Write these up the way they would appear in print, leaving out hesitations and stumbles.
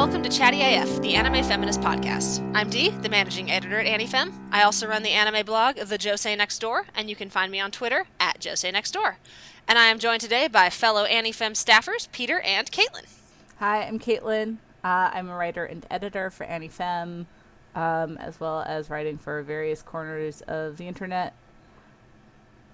welcome to Chatty AF, the anime feminist podcast. I'm Dee, the managing editor at AniFem. I also run the anime blog, The Josei Next Door, and you can find me on Twitter at Josei Next Door. And I am joined today by fellow AniFem staffers, Peter and Caitlin. Hi, I'm Caitlin. I'm a writer and editor for AniFem, as well as writing for various corners of the internet.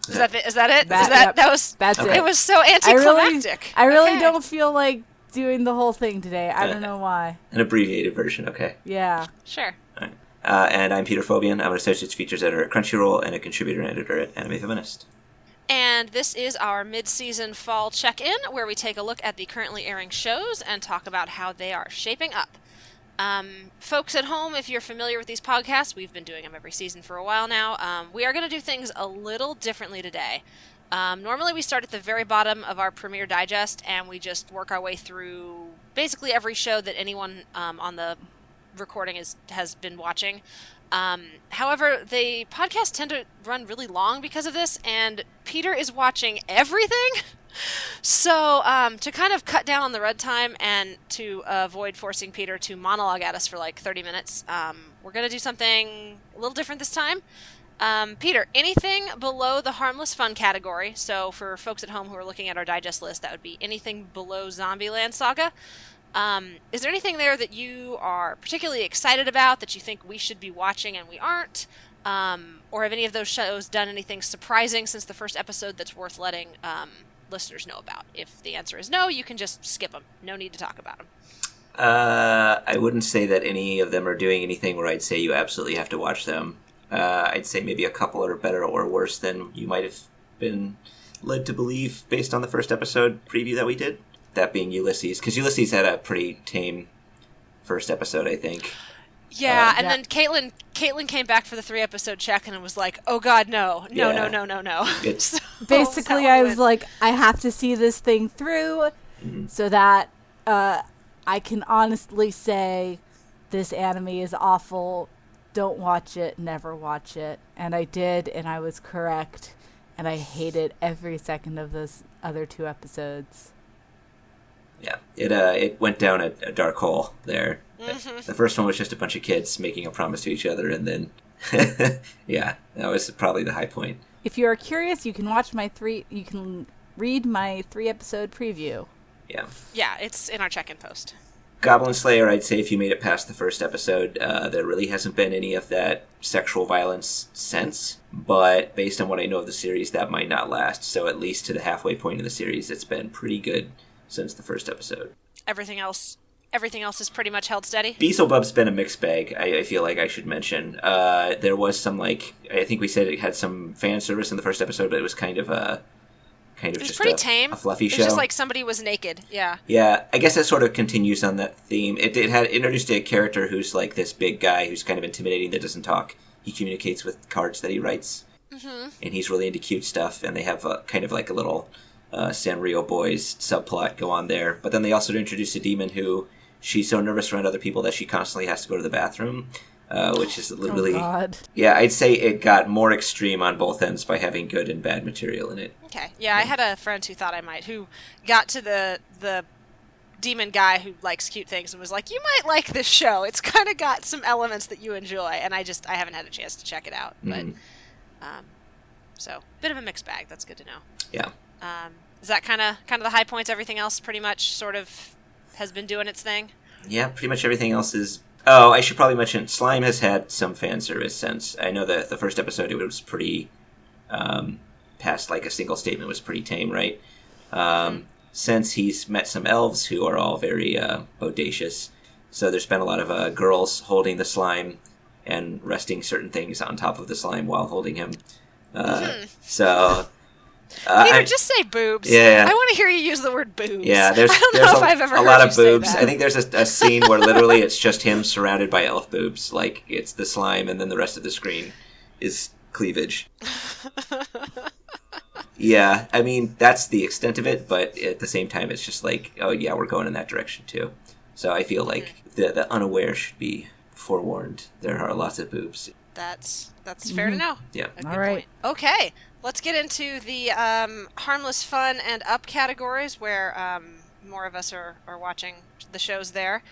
Is that it? That's it. It was so anticlimactic. I really don't feel like doing the whole thing today. I don't know why. An abbreviated version, okay. Yeah. Sure. All right. And I'm Peter Phobian. I'm an associate features editor at Crunchyroll and a contributor and editor at Anime Feminist. And this is our mid-season fall check-in, where we take a look at the currently airing shows and talk about how they are shaping up. Folks at home, if you're familiar with these podcasts, we've been doing them every season for a while now. We are going to do things a little differently today. Normally we start at the very bottom of our Premiere Digest and we just work our way through basically every show that anyone on the recording has been watching. However, the podcasts tend to run really long because of this, and Peter is watching everything. So to kind of cut down on the red time and to avoid forcing Peter to monologue at us for like 30 minutes, we're going to do something a little different this time. Peter, anything below the Harmless Fun category, so for folks at home who are looking at our digest list, that would be anything below Zombieland Saga. Is there anything there that you are particularly excited about that you think we should be watching and we aren't? Or have any of those shows done anything surprising since the first episode that's worth letting listeners know about? If the answer is no, you can just skip them. No need to talk about them. I wouldn't say that any of them are doing anything where I'd say you absolutely have to watch them. I'd say maybe a couple are better or worse than you might have been led to believe based on the first episode preview that we did. That being Ulysses, because Ulysses had a pretty tame first episode, I think. Yeah, and then Caitlin came back for the 3-episode check and it was like, oh god, no. So, basically, I was like, I have to see this thing through so that I can honestly say this anime is awful. Don't watch it, never watch it. And I did, and I was correct. And I hated every second of those other 2 episodes. Yeah, it went down a dark hole there. Mm-hmm. The first one was just a bunch of kids making a promise to each other, and then, yeah, that was probably the high point. If you are curious, you can watch you can read my 3-episode preview. Yeah. Yeah, it's in our check-in post. Goblin Slayer, I'd say if you made it past the first episode, there really hasn't been any of that sexual violence since, but based on what I know of the series, that might not last, so at least to the halfway point in the series, it's been pretty good since the first episode. Everything else is pretty much held steady? Beelzebub's been a mixed bag, I feel like I should mention. There was some, I think we said it had some fan service in the first episode, but it was kind of just pretty tame. A fluffy show. It was just like somebody was naked, yeah. Yeah, I guess that sort of continues on that theme. It had introduced a character who's like this big guy who's kind of intimidating that doesn't talk. He communicates with cards that he writes. Mm-hmm. And he's really into cute stuff, and they have kind of like a little Sanrio Boys subplot go on there. But then they also introduce a demon who she's so nervous around other people that she constantly has to go to the bathroom, which is literally... Oh, God. Yeah, I'd say it got more extreme on both ends by having good and bad material in it. Okay, yeah, I had a friend who thought I might, who got to the demon guy who likes cute things and was like, you might like this show. It's kind of got some elements that you enjoy, and I haven't had a chance to check it out. But, so, bit of a mixed bag. That's good to know. Yeah. Is that kind of the high points? Everything else pretty much sort of has been doing its thing? Yeah, pretty much everything else is... Oh, I should probably mention, Slime has had some fan service since. I know that the first episode, it was pretty... past like a single statement was pretty tame, right? Since he's met some elves who are all very bodacious. So there's been a lot of girls holding the slime and resting certain things on top of the slime while holding him. So... Peter, just say boobs. Yeah. I want to hear you use the word boobs. Yeah, there's if I've ever a heard lot you of boobs. say that. I think there's a scene where literally it's just him surrounded by elf boobs. Like, it's the slime and then the rest of the screen is cleavage. Yeah, I mean, that's the extent of it, but at the same time, it's just like, oh yeah, we're going in that direction too. So I feel like the unaware should be forewarned. There are lots of boobs. That's fair to know. Yeah. All right. Point. Okay, let's get into the Harmless Fun and Up categories where more of us are watching the shows there.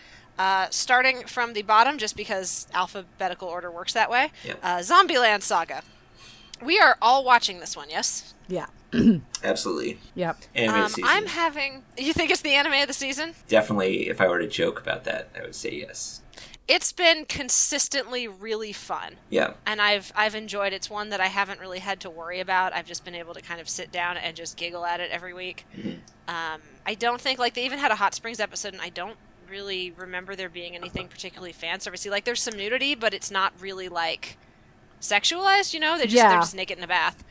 Starting from the bottom, just because alphabetical order works that way. Yep. Zombieland Saga. We are all watching this one, yes? Yeah. Absolutely. Yep. Anime of the season. I'm having... You think it's the anime of the season? Definitely, if I were to joke about that, I would say yes. It's been consistently really fun. Yeah. And I've enjoyed it. It's one that I haven't really had to worry about. I've just been able to kind of sit down and just giggle at it every week. Mm-hmm. I don't think... Like, they even had a Hot Springs episode, and I don't really remember there being anything particularly fan servicey. Like, there's some nudity, but it's not really, like, sexualized, you know? They're just naked in a bath.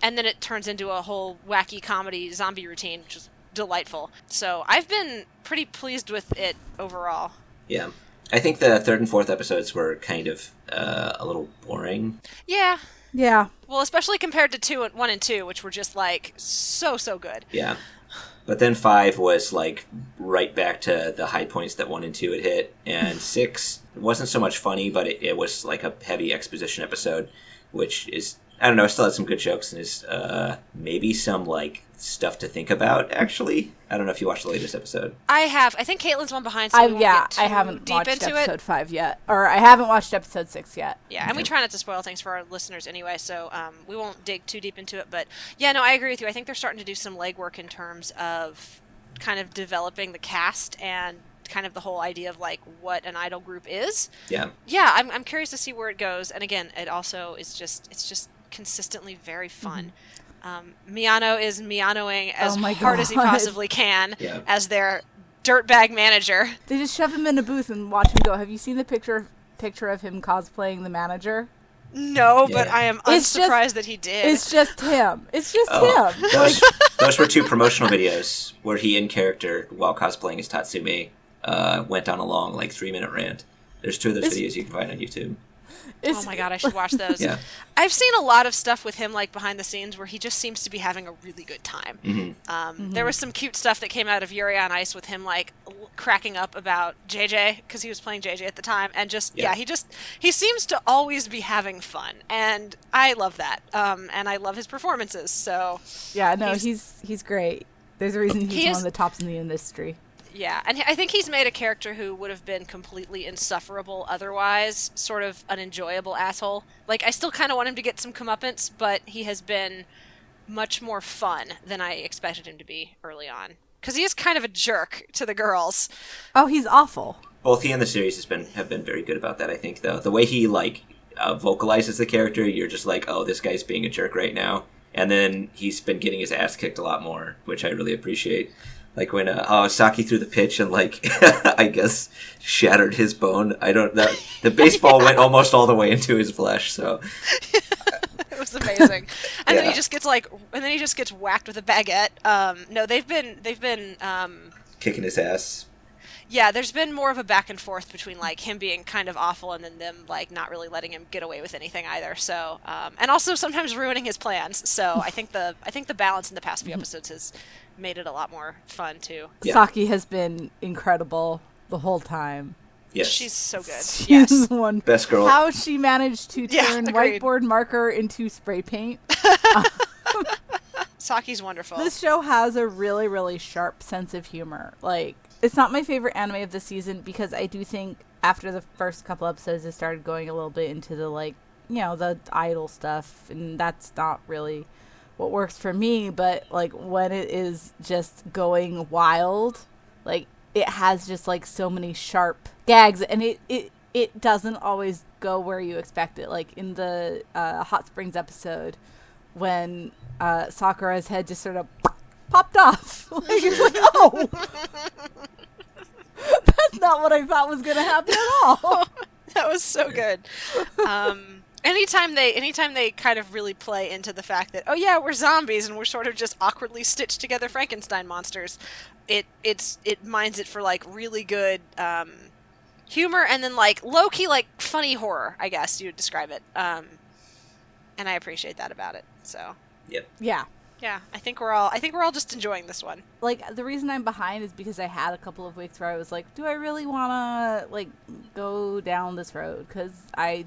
And then it turns into a whole wacky comedy zombie routine, which is delightful. So I've been pretty pleased with it overall. Yeah. I think the third and fourth episodes were kind of a little boring. Yeah. Yeah. Well, especially compared to 1 and 2, which were just, like, so good. Yeah. But then 5 was, like, right back to the high points that 1 and 2 had hit. And 6 wasn't so much funny, but it was, like, a heavy exposition episode, which is... I don't know, it still had some good jokes and is maybe some, like, stuff to think about, actually. I don't know if you watched the latest episode. I have. I think Caitlin's one behind, so we won't get too I haven't deep watched into episode it. 5 yet. Or I haven't watched episode 6 yet. Yeah, and we try not to spoil things for our listeners anyway, so we won't dig too deep into it. But, yeah, no, I agree with you. I think they're starting to do some legwork in terms of kind of developing the cast and kind of the whole idea of, like, what an idol group is. Yeah. Yeah, I'm curious to see where it goes. And, again, it also is just consistently very fun. Miyano is Miyanoing as hard as he possibly can as their dirtbag manager. They just shove him in a booth and watch him go. Have you seen the picture of him cosplaying the manager? No, but I am unsurprised that he did. It's just him. It's just him. Those were 2 promotional videos where he, in character, while cosplaying as Tatsume, went on a long, like, 3-minute rant. There's 2 of those videos you can find on YouTube. Oh my god, I should watch those. Yeah. I've seen a lot of stuff with him, like, behind the scenes where he just seems to be having a really good time. Mm-hmm. There was some cute stuff that came out of Yuri on Ice with him, like, cracking up about JJ, because he was playing JJ at the time, and he seems to always be having fun, and I love that. And I love his performances, so... Yeah, no, he's great. There's a reason he's one of the tops in the industry. Yeah, and I think he's made a character who would have been completely insufferable otherwise, sort of an enjoyable asshole. Like, I still kind of want him to get some comeuppance, but he has been much more fun than I expected him to be early on. Because he is kind of a jerk to the girls. Oh, he's awful. Both he and the series have been very good about that, I think, though. The way he, like, vocalizes the character, you're just like, oh, this guy's being a jerk right now. And then he's been getting his ass kicked a lot more, which I really appreciate. Like when Saki threw the pitch and, like, I guess shattered his bone. The baseball went almost all the way into his flesh. So it was amazing. And then he just gets whacked with a baguette. No, they've been kicking his ass. Yeah, there's been more of a back and forth between, like, him being kind of awful and then them, like, not really letting him get away with anything either. So, and also sometimes ruining his plans. So I think the balance in the past few episodes has made it a lot more fun too. Yeah. Saki has been incredible the whole time. Yes. She's so good. She's one best girl. How she managed to turn whiteboard marker into spray paint. Saki's wonderful. This show has a really, really sharp sense of humor. Like, it's not my favorite anime of the season because I do think after the first couple episodes it started going a little bit into the, like, you know, the idol stuff, and that's not really what works for me. But, like, when it is just going wild, like, it has just, like, so many sharp gags, and it doesn't always go where you expect it. Like in the Hot Springs episode when Sakura's head just sort of popped off. Like, it's like, oh, that's not what I thought was going to happen at all. That was so good. Anytime they kind of really play into the fact that, oh yeah, we're zombies and we're sort of just awkwardly stitched together Frankenstein monsters, it mines it for, like, really good humor and then, like, low-key, like, funny horror, I guess you would describe it. And I appreciate that about it. So. Yep. Yeah. Yeah, I think we're all just enjoying this one. Like, the reason I'm behind is because I had a couple of weeks where I was like, do I really want to, like, go down this road? Because I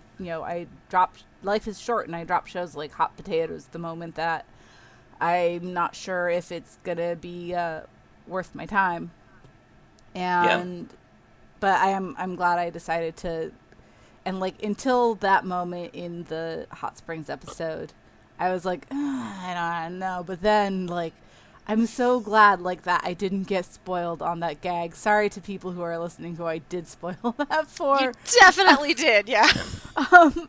dropped, life is short, and I drop shows like Hot Potatoes the moment that I'm not sure if it's going to be worth my time. And but I'm glad I decided to, and like until that moment in the Hot Springs episode, I was like, I don't know. But then like, I'm so glad like that I didn't get spoiled on that gag. Sorry to people who are listening who I did spoil that for. You definitely did, yeah.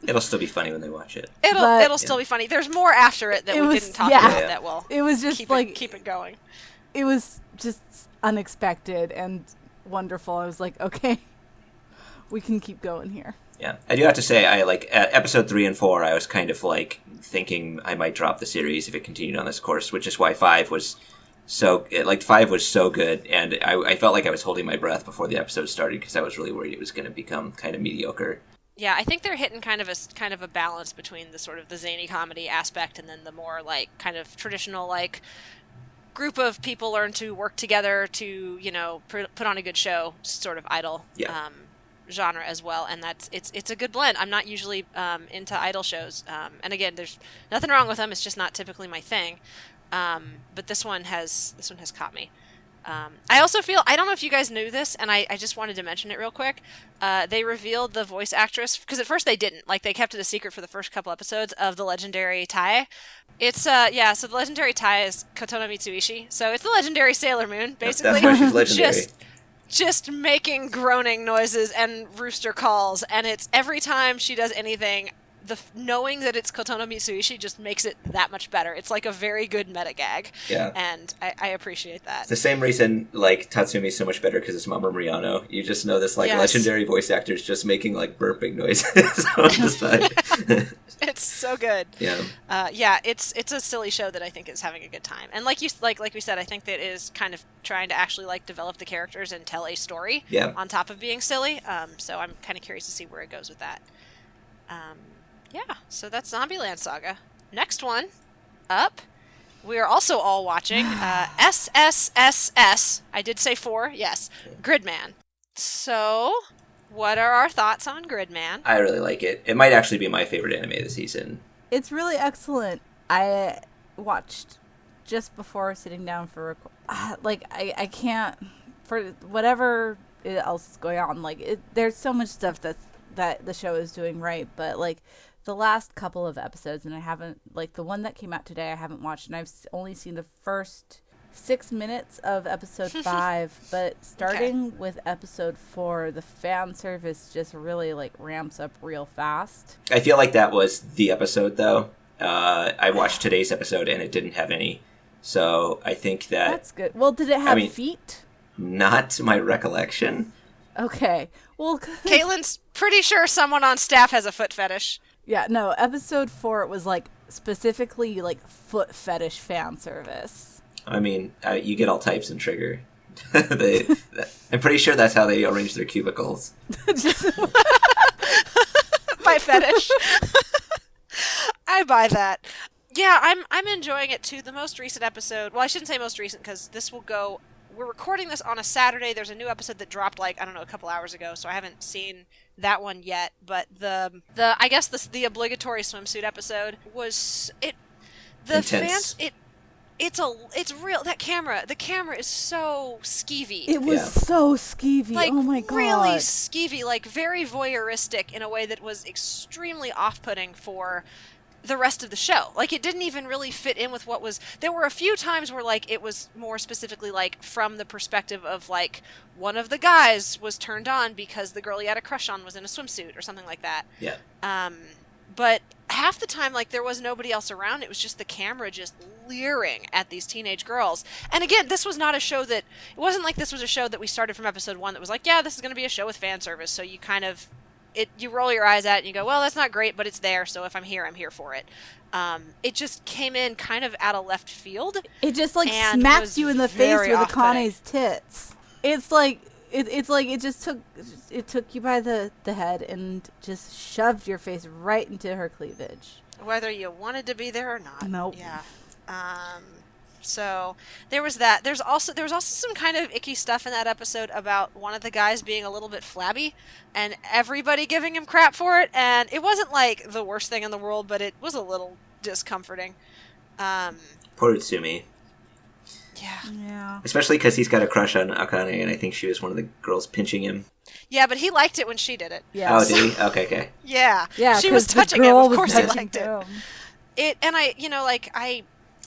It'll still be funny when they watch it. It'll still be funny. There's more after it that we didn't talk about that will. It was just keep it going. It was just unexpected and wonderful. I was like, okay, we can keep going here. Yeah, I do have to say, I like at episode 3 and 4, I was kind of like thinking I might drop the series if it continued on this course, which is why 5 was so good, and I felt like I was holding my breath before the episode started because I was really worried it was going to become kind of mediocre. Yeah, I think they're hitting kind of a balance between the sort of the zany comedy aspect and then the more like kind of traditional like group of people learn to work together to put on a good show sort of idol. Yeah. Genre as well, and it's a good blend. I'm not usually into idol shows, and again, there's nothing wrong with them. It's just not typically my thing. But this one has caught me. I also feel, I don't know if you guys knew this, and I just wanted to mention it real quick. They revealed the voice actress because at first they didn't. Like they kept it a secret for the first couple episodes of the legendary Tai. It's so the legendary Tai is Kotono Mitsuishi. So it's the legendary Sailor Moon, basically. That's why she's legendary. Just making groaning noises and rooster calls, and it's every time she does anything, knowing that it's Kotono Mitsuishi just makes it that much better. It's like a very good meta gag, and I appreciate that. It's the same reason like Tatsumi's so much better because it's Mamoru Murano. You just know this legendary voice actor is just making like burping noises on the side. It's so good. Yeah. It's a silly show that I think is having a good time, and like we said, I think that it is kind of trying to actually like develop the characters and tell a story on top of being silly. So I'm kind of curious to see where it goes with that. So that's Zombieland Saga. Next one up, we are also all watching SSSS. I did say 4, yes. Gridman. So, what are our thoughts on Gridman? I really like it. It might actually be my favorite anime this season. It's really excellent. I watched just before sitting down for I can't, for whatever else is going on. There's so much stuff that the show is doing right, but like the last couple of episodes, and I haven't, like the one that came out today I haven't watched, and I've only seen the first 6 minutes of episode 5, but starting with episode 4, the fan service just really like ramps up real fast. I feel like that was the episode though. I watched today's episode and it didn't have any, so I think that's good. Well, did it have feet? Not to my recollection. Okay. Well, Caitlin's pretty sure someone on staff has a foot fetish. Yeah, no, episode 4, it was like specifically like foot fetish fan service. I mean, you get all types in Trigger. I'm pretty sure that's how they arrange their cubicles. My fetish. I buy that. Yeah, I'm enjoying it too. The most recent episode, well, I shouldn't say most recent because this will go, we're recording this on a Saturday. There's a new episode that dropped a couple hours ago, so I haven't seen that one yet. But the I guess the obligatory swimsuit episode was it. The intense. fans it's real. The camera is so skeevy. It was so skeevy. Oh my god, really skeevy, like very voyeuristic in a way that was extremely off-putting for the rest of the show. Like, it didn't even really fit in with what was... There were a few times where, like, it was more specifically, like, from the perspective of, like, one of the guys was turned on because the girl he had a crush on was in a swimsuit or something like that. Yeah. But half the time, like, there was nobody else around. It was just the camera just leering at these teenage girls. And again, this was not a show that... It wasn't like this was a show that we started from episode 1 that was like, yeah, this is going to be a show with fan service, so you kind of... you roll your eyes at it and you go, well, that's not great, but it's there, so if I'm here, I'm here for it. It just came in kind of out of left field. It just like smacks you in the face with Akane's tits. It's like it just took you by the head and just shoved your face right into her cleavage. Whether you wanted to be there or not. Nope. Yeah. So there was that. There was also some kind of icky stuff in that episode about one of the guys being a little bit flabby and everybody giving him crap for it. And it wasn't like the worst thing in the world, but it was a little discomforting. Poor Utsumi. Yeah. Especially because he's got a crush on Akane, and I think she was one of the girls pinching him. Yeah, but he liked it when she did it. Yeah. Oh, did he? Okay. Yeah. Yeah, she was 'cause the touching him. girl Of was course he touching liked it. him.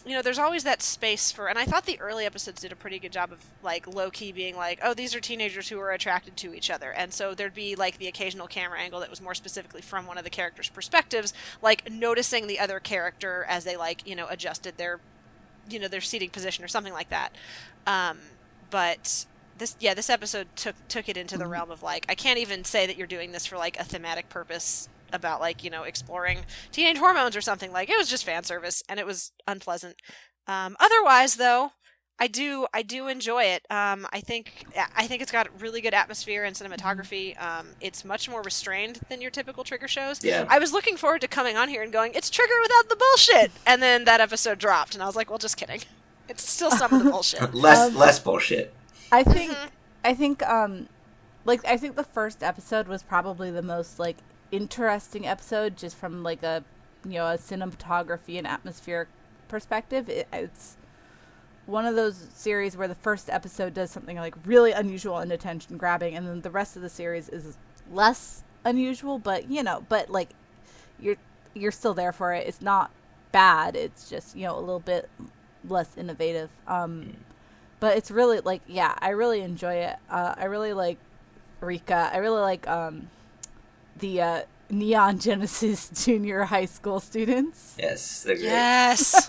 And there's always that space for, and I thought the early episodes did a pretty good job of, like, low-key being like, oh, these are teenagers who are attracted to each other. And so there'd be, like, the occasional camera angle that was more specifically from one of the characters' perspectives, like, noticing the other character as they, like, adjusted their seating position or something like that. But this episode took it into the realm of, like, I can't even say that you're doing this for, like, a thematic purpose about, like, exploring teenage hormones or something. Like, it was just fan service, and it was unpleasant. Otherwise, though, I do enjoy it. I think it's got really good atmosphere and cinematography. It's much more restrained than your typical Trigger shows. Yeah. I was looking forward to coming on here and going, it's Trigger without the bullshit, and then that episode dropped, and I was like, well, just kidding. It's still some of the bullshit. Less bullshit. I think the first episode was probably the most, like, interesting episode, just from, like, a cinematography and atmospheric perspective. It's one of those series where the first episode does something, like, really unusual and attention grabbing, and then the rest of the series is less unusual, but like, you're still there for it. It's not bad. It's just a little bit less innovative. But it's really, like, I really enjoy it. I really like Rika. I really like the Neon Genesis junior high school students. Yes, they're great. Yes.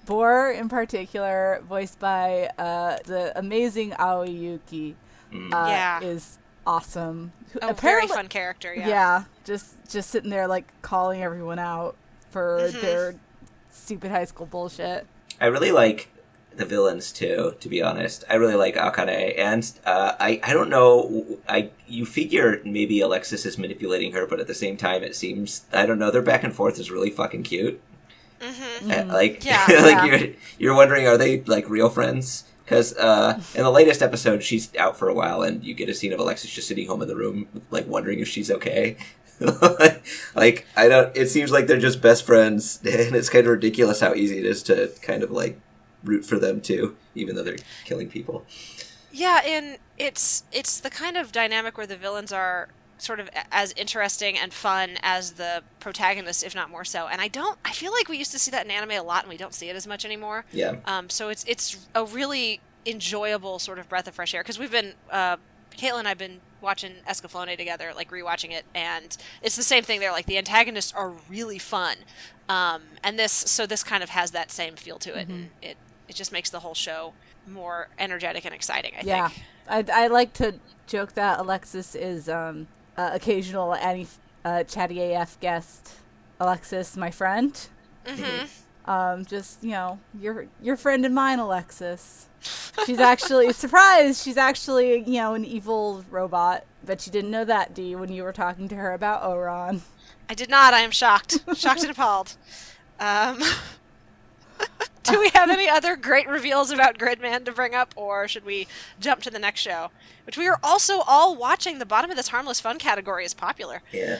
Boar, in particular, voiced by the amazing Aoi Yuki, is awesome. Very fun character, yeah. Yeah, just sitting there, like, calling everyone out for their stupid high school bullshit. I really like the villains too, to be honest. I really like Akane, and I don't know, you figure maybe Alexis is manipulating her, but at the same time it seems, I don't know, their back and forth is really fucking cute. You're wondering, are they, like, real friends? Because in the latest episode, she's out for a while, and you get a scene of Alexis just sitting home in the room, like, wondering if she's okay. Like, it seems like they're just best friends, and it's kind of ridiculous how easy it is to kind of, like, root for them too, even though they're killing people. Yeah, and it's the kind of dynamic where the villains are sort of as interesting and fun as the protagonists, if not more so. And I feel like we used to see that in anime a lot, and we don't see it as much anymore. Yeah. So it's a really enjoyable sort of breath of fresh air, because we've been Caitlin and I've been watching Escaflowne together, like, rewatching it, and it's the same thing there. Like, the antagonists are really fun, and this kind of has that same feel to it, and it just makes the whole show more energetic and exciting, I think. I like to joke that Alexis is occasional Chatty AF guest. Alexis, my friend. Just, your friend and mine, Alexis. She's actually, surprised, she's actually, an evil robot. Bet you didn't know that, Dee, when you were talking to her about Oron. I did not. I am shocked. Shocked and appalled. Do we have any other great reveals about Gridman to bring up, or should we jump to the next show? Which we are also all watching. The bottom of this Harmless Fun category is popular. Yeah.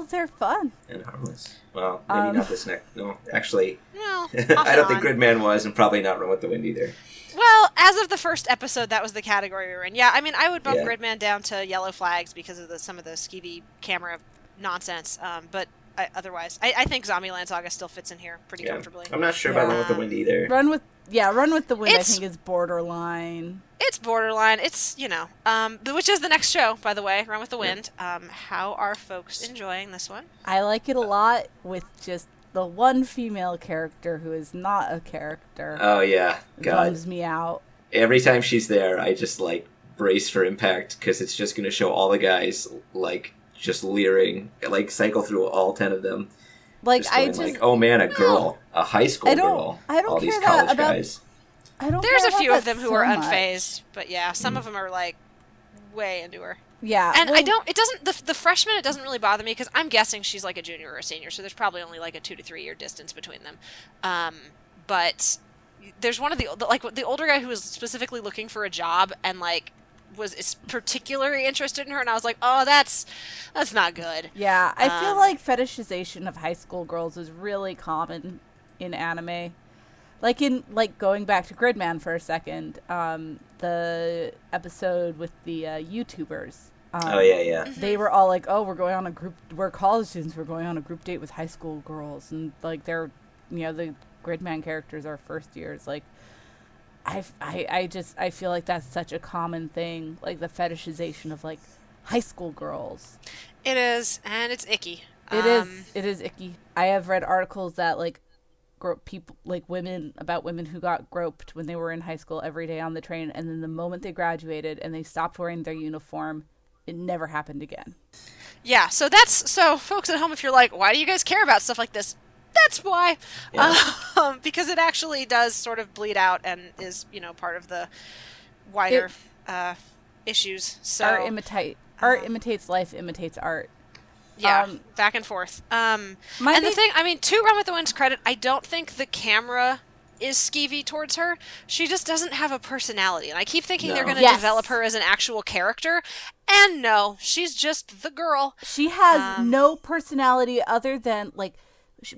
They're fun. And harmless. Well, maybe not this next. No, actually. Well, I don't think Gridman was, and probably not Run with the Wind either. Well, as of the first episode, that was the category we were in. Yeah, I mean, I would bump Gridman down to yellow flags because of some of the skeevy camera nonsense, but otherwise, I think Zombieland Saga still fits in here pretty comfortably. I'm not sure about Run with the Wind either. Run with the Wind, I think, is borderline. It's borderline. It's, which is the next show, by the way, Run with the Wind. How are folks enjoying this one? I like it a lot, with just the one female character who is not a character. Oh, yeah. God. Bums me out. Every time she's there, I just, like, brace for impact, because it's just going to show all the guys, like, just leering, like, cycle through all 10 of them. Like, like, oh man, a girl, a high school girl. I don't all care these college about, guys. There's a few of them who are much. unfazed, but yeah, some of them are, like, way into her. Yeah. And the freshman, it doesn't really bother me, because I'm guessing she's, like, a junior or a senior, so there's probably only, like, a 2 to 3 year distance between them. But there's one of the older guy who was specifically looking for a job and, like, is particularly interested in her, and I was like, oh, that's not good. Yeah, I feel like fetishization of high school girls is really common in anime. like going back to Gridman for a second, the episode with the YouTubers. They were all like, "Oh, we're college students. We're going on a group date with high school girls," and like they're, the Gridman characters are first years. Like, I feel like that's such a common thing, like the fetishization of like high school girls. It is, and it's icky. It is icky. I have read articles that like people, like about women who got groped when they were in high school every day on the train, and then the moment they graduated and they stopped wearing their uniform, it never happened again. Yeah, so folks at home, if you're like, why do you guys care about stuff like this? That's why. Yeah. Because it actually does sort of bleed out and is, part of the wider issues. So art imitates life, imitates art. Yeah, back and forth. To Run With the Wind's credit, I don't think the camera is skeevy towards her. She just doesn't have a personality, and I keep thinking they're going to develop her as an actual character, and no, she's just the girl. She has no personality other than, like,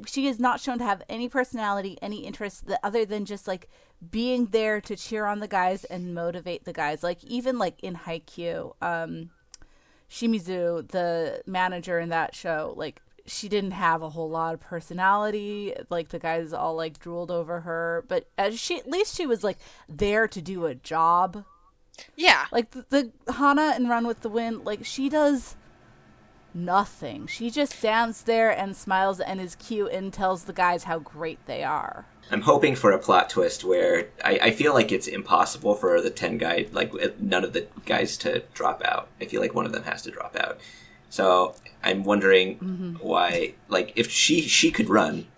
she is not shown to have any personality, any interest, other than just, like, being there to cheer on the guys and motivate the guys. Like, even, like, in Haikyuu, Shimizu, the manager in that show, like, she didn't have a whole lot of personality. Like, the guys all, like, drooled over her. But at least she was, like, there to do a job. Yeah. Like, the Hana in Run With the Wind, like, she does nothing. She just stands there and smiles and is cute and tells the guys how great they are. I'm hoping for a plot twist where I feel like it's impossible for the 10 guy, like, none of the guys to drop out. I feel like one of them has to drop out. So I'm wondering why, like, if she could run,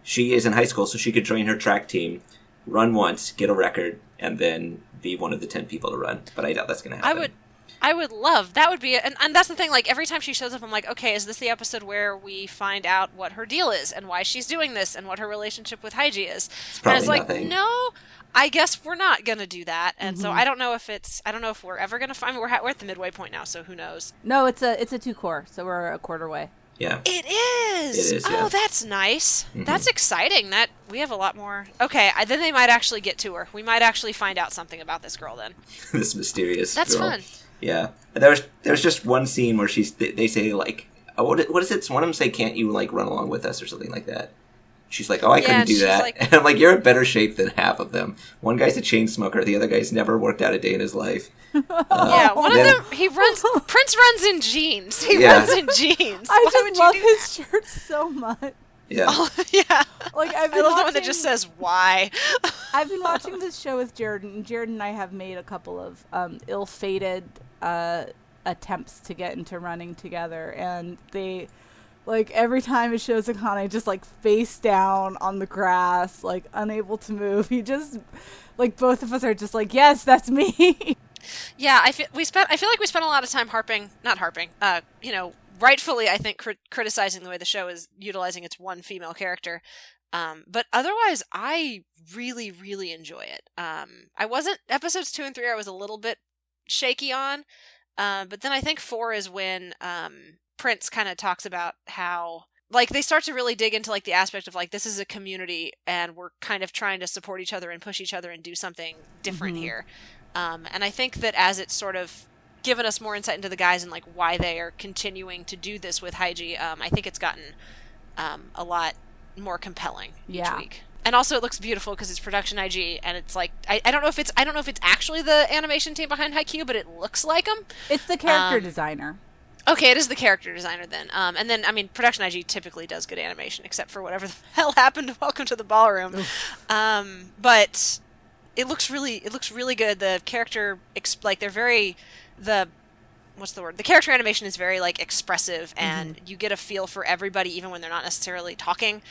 she is in high school, so she could join her track team, run once, get a record, and then be one of the 10 people to run. But I doubt that's going to happen. I would love, that would be, and that's the thing, like, every time she shows up, I'm like, okay, is this the episode where we find out what her deal is, and why she's doing this, and what her relationship with Haiji is? And it's like, nothing. No, I guess we're not gonna do that, and so I don't know if we're ever gonna find, we're at the midway point now, so who knows? No, it's a 2-core, so we're a quarter way. Yeah. It is! Yeah. Oh, that's nice. That's exciting, that we have a lot more. Okay, then they might actually get to her. We might actually find out something about this girl then. This mysterious That's girl. fun. Yeah, there's just one scene where they say, like, oh, what is it? One of them say, "Can't you, like, run along with us," or something like that. She's like, "Oh, I couldn't do that." Like, and I'm like, "You're in better shape than half of them. One guy's a chain smoker, the other guy's never worked out a day in his life." Yeah, one of them, he runs. Prince runs in jeans. He runs in jeans. I just love his shirt so much. Yeah. Yeah. Like, I love the one that just says "why." I've been watching this show with Jared. Jared and I have made a couple of ill-fated attempts to get into running together, and they, like, every time it shows Akane just, like, face down on the grass, like, unable to move. He just, like, both of us are just like, yes, that's me. Yeah, I feel like we spent a lot of time rightfully, I think, criticizing the way the show is utilizing its one female character. But otherwise, I really, really enjoy it. Episodes 2 and 3 I was a little bit shaky on, but then I think 4 is when Prince kind of talks about how, like, they start to really dig into, like, the aspect of, like, this is a community and we're kind of trying to support each other and push each other and do something different here. And I think that as it's sort of given us more insight into the guys and, like, why they are continuing to do this with Haiji, I think it's gotten a lot more compelling each week. And also it looks beautiful because it's production IG, and it's like, I don't know if it's actually the animation team behind Haikyuu, but it looks like them. It's the character designer. Okay, it is the character designer then. And then, I mean, production IG typically does good animation, except for whatever the hell happened to Welcome to the Ballroom. But it looks really good. The character, the character animation is very, like, expressive, and you get a feel for everybody even when they're not necessarily talking.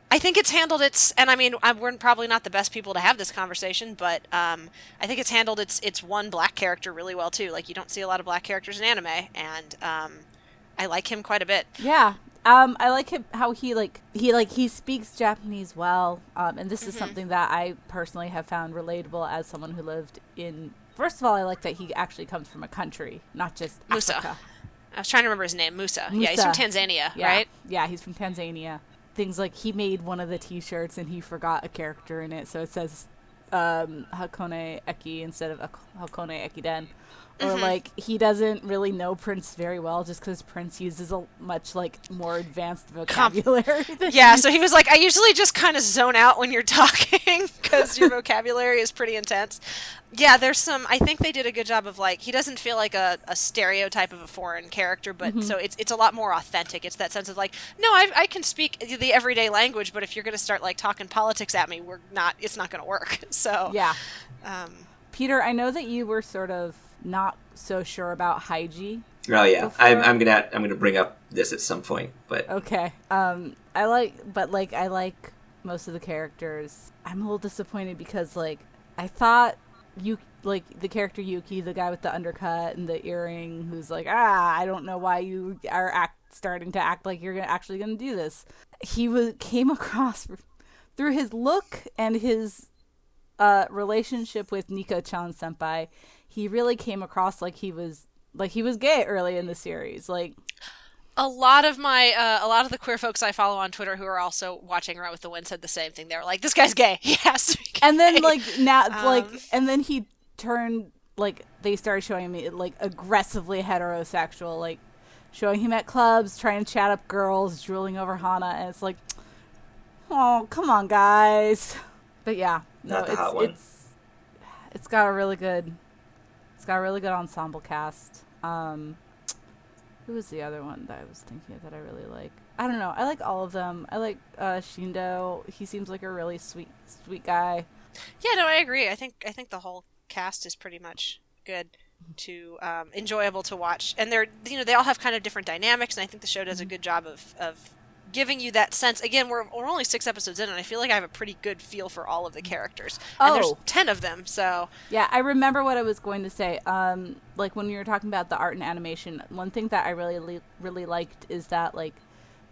I think it's handled and I mean, we're probably not the best people to have this conversation, but I think it's handled its one black character really well too. Like, you don't see a lot of black characters in anime, and I like him quite a bit. Yeah. I like him, how he speaks Japanese well, and this is something that I personally have found relatable as someone who lived in. First of all, I like that he actually comes from a country, not just Africa. I was trying to remember his name. Musa. Yeah, he's from Tanzania, right? Yeah, he's from Tanzania. things like he made one of the T-shirts and he forgot a character in it, so it says Hakone Eki instead of Hakone Ekiden. Or like he doesn't really know Prince very well just because Prince uses a much like more advanced vocabulary. So he was like, I usually just kind of zone out when you're talking because your vocabulary is pretty intense. Yeah, there's some. I think they did a good job of like he doesn't feel like a stereotype of a foreign character, but so it's a lot more authentic. It's that sense of like, no, I can speak the everyday language, but if you're gonna start like talking politics at me, it's not gonna work. So yeah. Peter, I know that you were sort of not so sure about Haiji. Oh yeah, I'm gonna bring up this at some point, but okay. I like most of the characters. I'm a little disappointed because like I thought the character Yuki, the guy with the undercut and the earring, who's like, I don't know why you are starting to act like you're actually gonna do this. He came across through his look and his relationship with Nico-chan senpai. He really came across like he was gay early in the series. Like a lot of the queer folks I follow on Twitter who are also watching Run with the Wind said the same thing. They were like, "This guy's gay. He has to be gay." And then and then he turned like they started showing me like aggressively heterosexual, like showing him at clubs, trying to chat up girls, drooling over Hana, and it's like, oh, come on, guys. But yeah, not the hot one. It's got a really good ensemble cast. Who was the other one that I was thinking of that I really like? I don't know. I like all of them. I like Shindo. He seems like a really sweet guy. Yeah, no, I agree. I think the whole cast is pretty much good to enjoyable to watch, and they all have kind of different dynamics, and I think the show does a good job of giving you that sense. Again, we're only 6 episodes in, and I feel like I have a pretty good feel for all of the characters. And there's 10 of them, so... Yeah, I remember what I was going to say. Like, when you were talking about the art and animation, one thing that I really liked is that, like,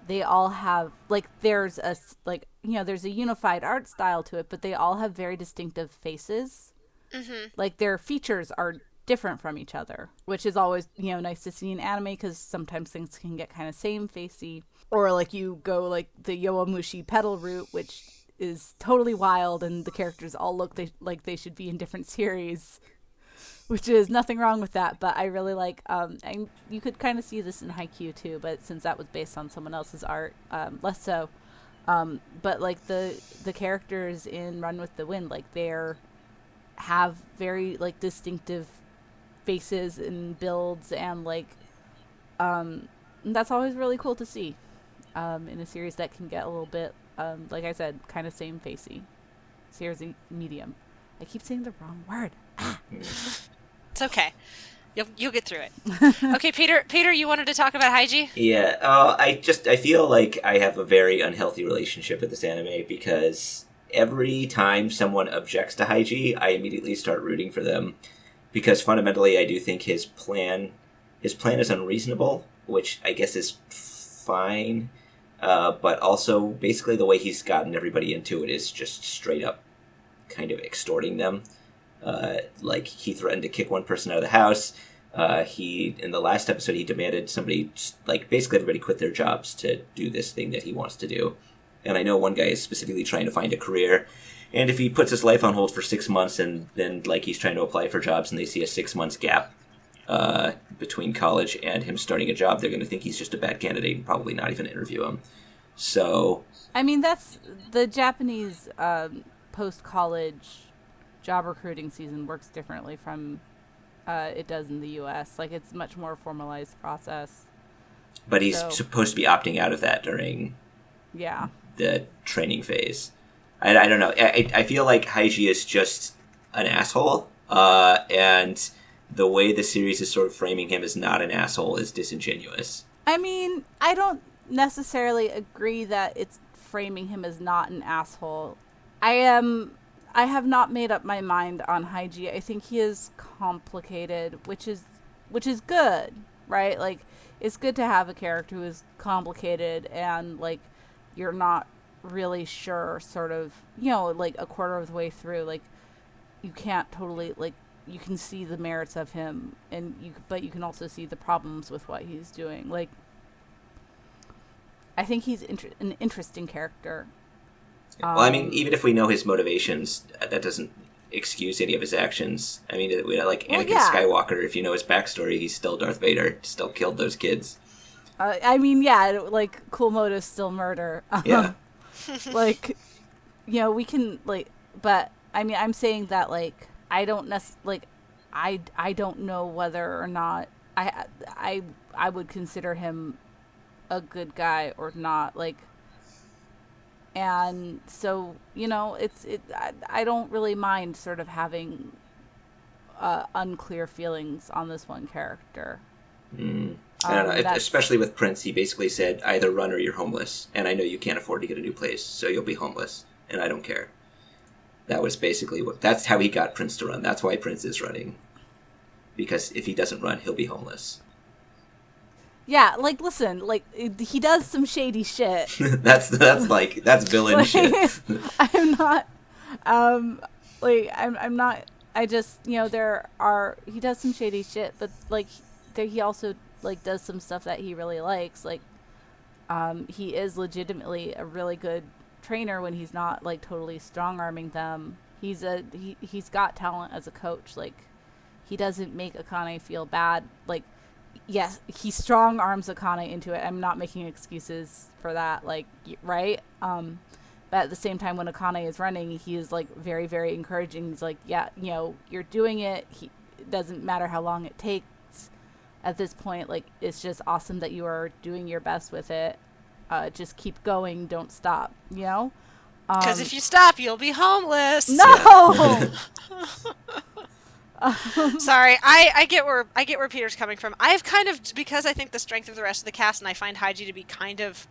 they all have... Like, there's a unified art style to it, but they all have very distinctive faces. Mm-hmm. Like, their features are different from each other, which is always, nice to see in anime, because sometimes things can get kind of same-facey. Or, like, you go, like, the Yowamushi pedal route, which is totally wild, and the characters all look like they should be in different series, which is nothing wrong with that. But I really like, and you could kind of see this in Haikyuu, too, but since that was based on someone else's art, less so. But, like, the characters in Run with the Wind, like, have very, like, distinctive faces and builds, and, like, that's always really cool to see. In a series that can get a little bit, like I said, kind of same-facey. Series medium. I keep saying the wrong word. It's okay. You'll get through it. Okay, Peter, you wanted to talk about Haiji? Yeah, I feel like I have a very unhealthy relationship with this anime because every time someone objects to Haiji, I immediately start rooting for them because fundamentally I do think his plan is unreasonable, which I guess is fine. But also, basically, the way he's gotten everybody into it is just straight up kind of extorting them. Like, he threatened to kick one person out of the house. In the last episode, he demanded somebody, like, basically everybody quit their jobs to do this thing that he wants to do. And I know one guy is specifically trying to find a career. And if he puts his life on hold for 6 months and then, like, he's trying to apply for jobs and they see a 6 months gap between college and him starting a job, they're going to think he's just a bad candidate and probably not even interview him. So, I mean, that's the Japanese post-college job recruiting season works differently from it does in the U.S. Like, it's much more formalized process. But he's supposed to be opting out of that during the training phase. I don't know. I feel like Haiji is just an asshole, and the way the series is sort of framing him as not an asshole is disingenuous. I mean, I don't necessarily agree that it's framing him as not an asshole. I have not made up my mind on Haiji. I think he is complicated, which is good, right? Like, it's good to have a character who is complicated and, like, you're not really sure sort of, like a quarter of the way through, like, you can't totally, like, you can see the merits of him, but you can also see the problems with what he's doing. Like, I think he's an interesting character. Well, I mean, even if we know his motivations, that doesn't excuse any of his actions. I mean, like Anakin Skywalker, if you know his backstory, he's still Darth Vader, still killed those kids. I mean, like, cool motives, still murder. Yeah. Like, we can, like, but, I mean, I'm saying that, like, I don't I don't know whether or not I would consider him a good guy or not, like, and so, I don't really mind sort of having unclear feelings on this one character. I don't know, especially with Prince, he basically said, either run or you're homeless, and I know you can't afford to get a new place, so you'll be homeless, and I don't care. That was basically that's how he got Prince to run. That's why Prince is running. Because if he doesn't run, he'll be homeless. Yeah, like, listen, like, he does some shady shit. that's villain shit. I'm not, I'm not, I just, he does some shady shit, but, like, he also, like, does some stuff that he really likes. Like, he is legitimately a really good trainer when he's not, like, totally strong-arming them. He's got talent as a coach. Like, he doesn't make Akane feel bad. Like, yes, he strong arms Akane into it. I'm not making excuses for that, like, right? But at the same time, when Akane is running, he is, like, very, very encouraging. He's like, yeah, you're doing it. It doesn't matter how long it takes. At this point, like, it's just awesome that you are doing your best with it. Just keep going. Don't stop, Because if you stop, you'll be homeless. No! Sorry, I get where Peter's coming from. I've kind of, because I think the strength of the rest of the cast, and I find Haiji to be kind of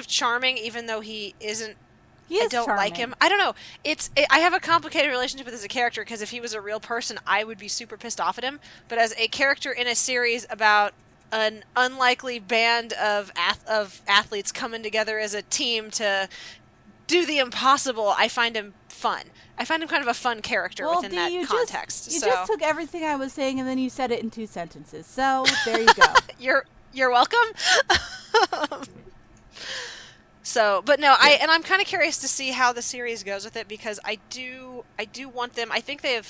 charming, even though he isn't. I don't charming. like him. I don't know. I have a complicated relationship with him as a character, because if he was a real person, I would be super pissed off at him. But as a character in a series about an unlikely band of athletes coming together as a team to do the impossible, I find him fun. I find him kind of a fun character within that context. You just took everything I was saying and then you said it in 2 sentences. So there you go. You're welcome. So, but no, I'm kind of curious to see how the series goes with it, because I do want them. I think there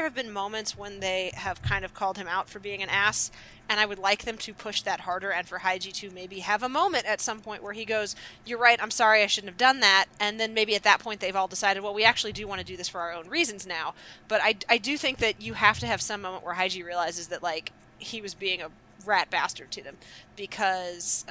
have been moments when they have kind of called him out for being an ass, and I would like them to push that harder, and for Haiji to maybe have a moment at some point where he goes, "You're right, I'm sorry, I shouldn't have done that," and then maybe at that point they've all decided, well, we actually do want to do this for our own reasons now. But I do think that you have to have some moment where Haiji realizes that, like, he was being a rat bastard to them, because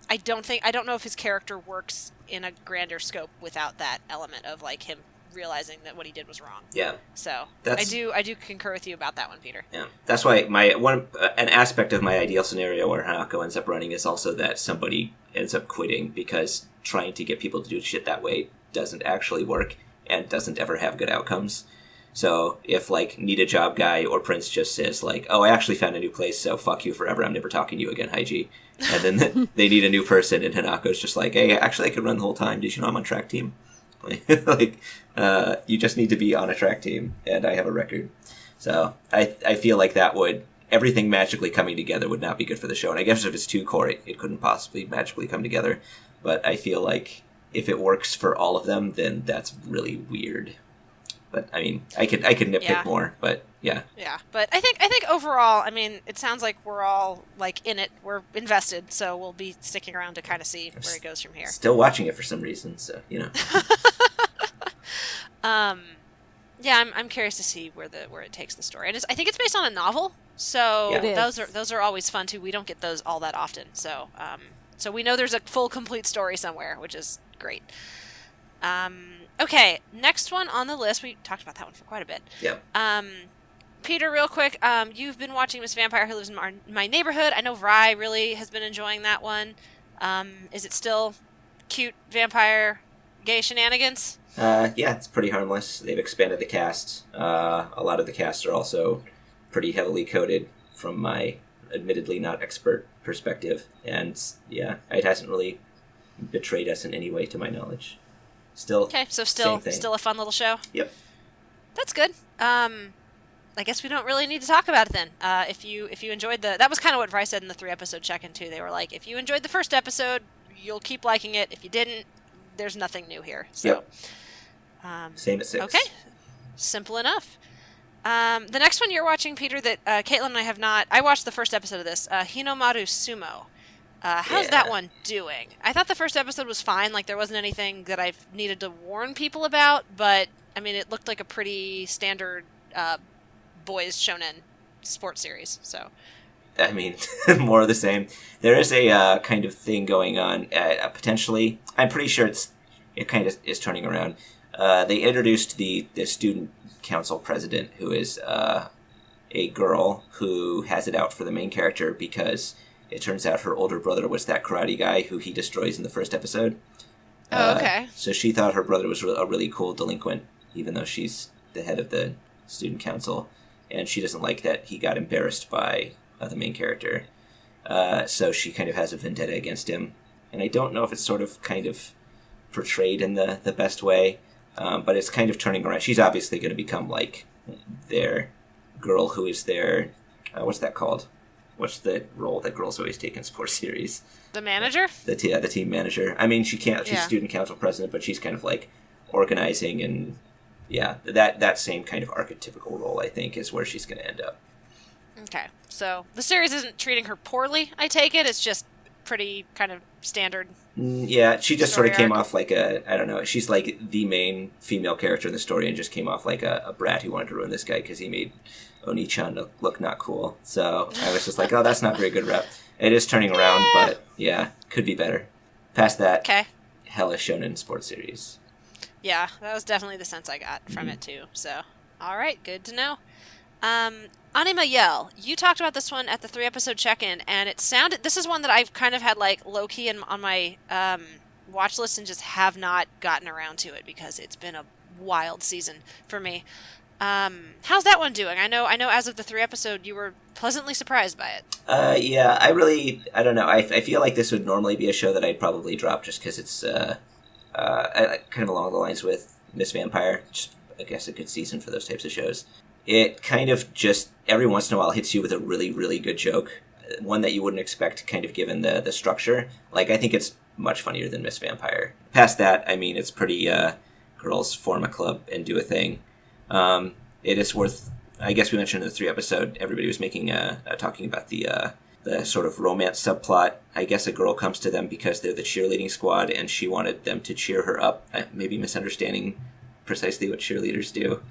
I don't know if his character works in a grander scope without that element of, like, him realizing that what he did was wrong. Yeah. So I do concur with you about that one, Peter. Yeah. That's why an aspect of my ideal scenario where Hanako ends up running is also that somebody ends up quitting, because trying to get people to do shit that way doesn't actually work and doesn't ever have good outcomes. So if, like, Need a Job guy or Prince just says, like, oh, I actually found a new place, so fuck you forever, I'm never talking to you again, Haiji. And then they need a new person, and Hanako's just like, hey, actually I could run the whole time. Did you know I'm on track team? You just need to be on a track team, and I have a record. So I feel like everything magically coming together would not be good for the show. And I guess if it's too core, it couldn't possibly magically come together. But I feel like if it works for all of them, then that's really weird. But I mean, I could nitpick more, but yeah. Yeah, but I think overall, I mean, it sounds like we're all, like, in it. We're invested, so we'll be sticking around to kind of see where it goes from here. Still watching it for some reason, so Yeah, I'm curious to see where it takes the story. And I think it's based on a novel, so those are always fun too. We don't get those all that often, so we know there's a full complete story somewhere, which is great. Okay, next one on the list. We talked about that one for quite a bit. Yeah. Peter, real quick, you've been watching Miss Vampire Who Lives in My Neighborhood. I know Rye really has been enjoying that one. Is it still cute vampire gay shenanigans? Yeah, it's pretty harmless. They've expanded the cast. A lot of the cast are also pretty heavily coded from my admittedly not expert perspective. And yeah, it hasn't really betrayed us in any way to my knowledge. Still a fun little show. Yep, that's good. I guess we don't really need to talk about it then. If you enjoyed that was kind of what Bryce said in the 3-episode check-in too. They were like, if you enjoyed the first episode, you'll keep liking it. If you didn't, there's nothing new here. So, yep. Same at 6. Okay, simple enough. The next one you're watching, Peter, that Caitlin and I have not. I watched the first episode of this. Hinomaru Sumo. How's that one doing? I thought the first episode was fine. Like, there wasn't anything that I've needed to warn people about, but I mean, it looked like a pretty standard boys shonen sports series. So, I mean, more of the same. There is a kind of thing going on. Potentially, I'm pretty sure it kind of is turning around. They introduced the student council president, who is a girl who has it out for the main character because it turns out her older brother was that karate guy who he destroys in the first episode. Oh, okay. So she thought her brother was a really cool delinquent, even though she's the head of the student council, and she doesn't like that he got embarrassed by the main character. So she kind of has a vendetta against him, and I don't know if it's sort of kind of portrayed in the best way, but it's kind of turning around. She's obviously going to become like their girl who is their what's that called? What's the role that girls always take in sports series? The manager? The team manager. I mean, she's student council president, but she's kind of like organizing, and that same kind of archetypical role, I think, is where she's going to end up. Okay, so the series isn't treating her poorly, I take it. It's just pretty kind of standard. Yeah, she just sort of came arc. off like I don't know, she's like the main female character in the story and just came off like a brat who wanted to ruin this guy because he made Oni-chan look not cool. So I was just like, oh, that's not very good rep. It is turning around, but could be better. Past that, Okay. hella shonen sports series. Yeah, that was definitely the sense I got from it too. So, all right, good to know. Anima Yell, you talked about this one at the 3-episode check-in, and it sounded. This is one that I've kind of had like low key on my watch list and just have not gotten around to it because it's been a wild season for me. How's that one doing? I know. As of the 3-episode, you were pleasantly surprised by it. I don't know. I feel like this would normally be a show that I'd probably drop just because it's kind of along the lines with Miss Vampire. Just, I guess, a good season for those types of shows. It kind of just every once in a while hits you with a really, really good joke, one that you wouldn't expect, kind of given the structure. Like, I think it's much funnier than Miss Vampire. Past that, I mean, it's pretty girls form a club and do a thing. It is worth. I guess we mentioned in the 3-episode, everybody was talking about the sort of romance subplot. I guess a girl comes to them because they're the cheerleading squad, and she wanted them to cheer her up. Maybe misunderstanding precisely what cheerleaders do.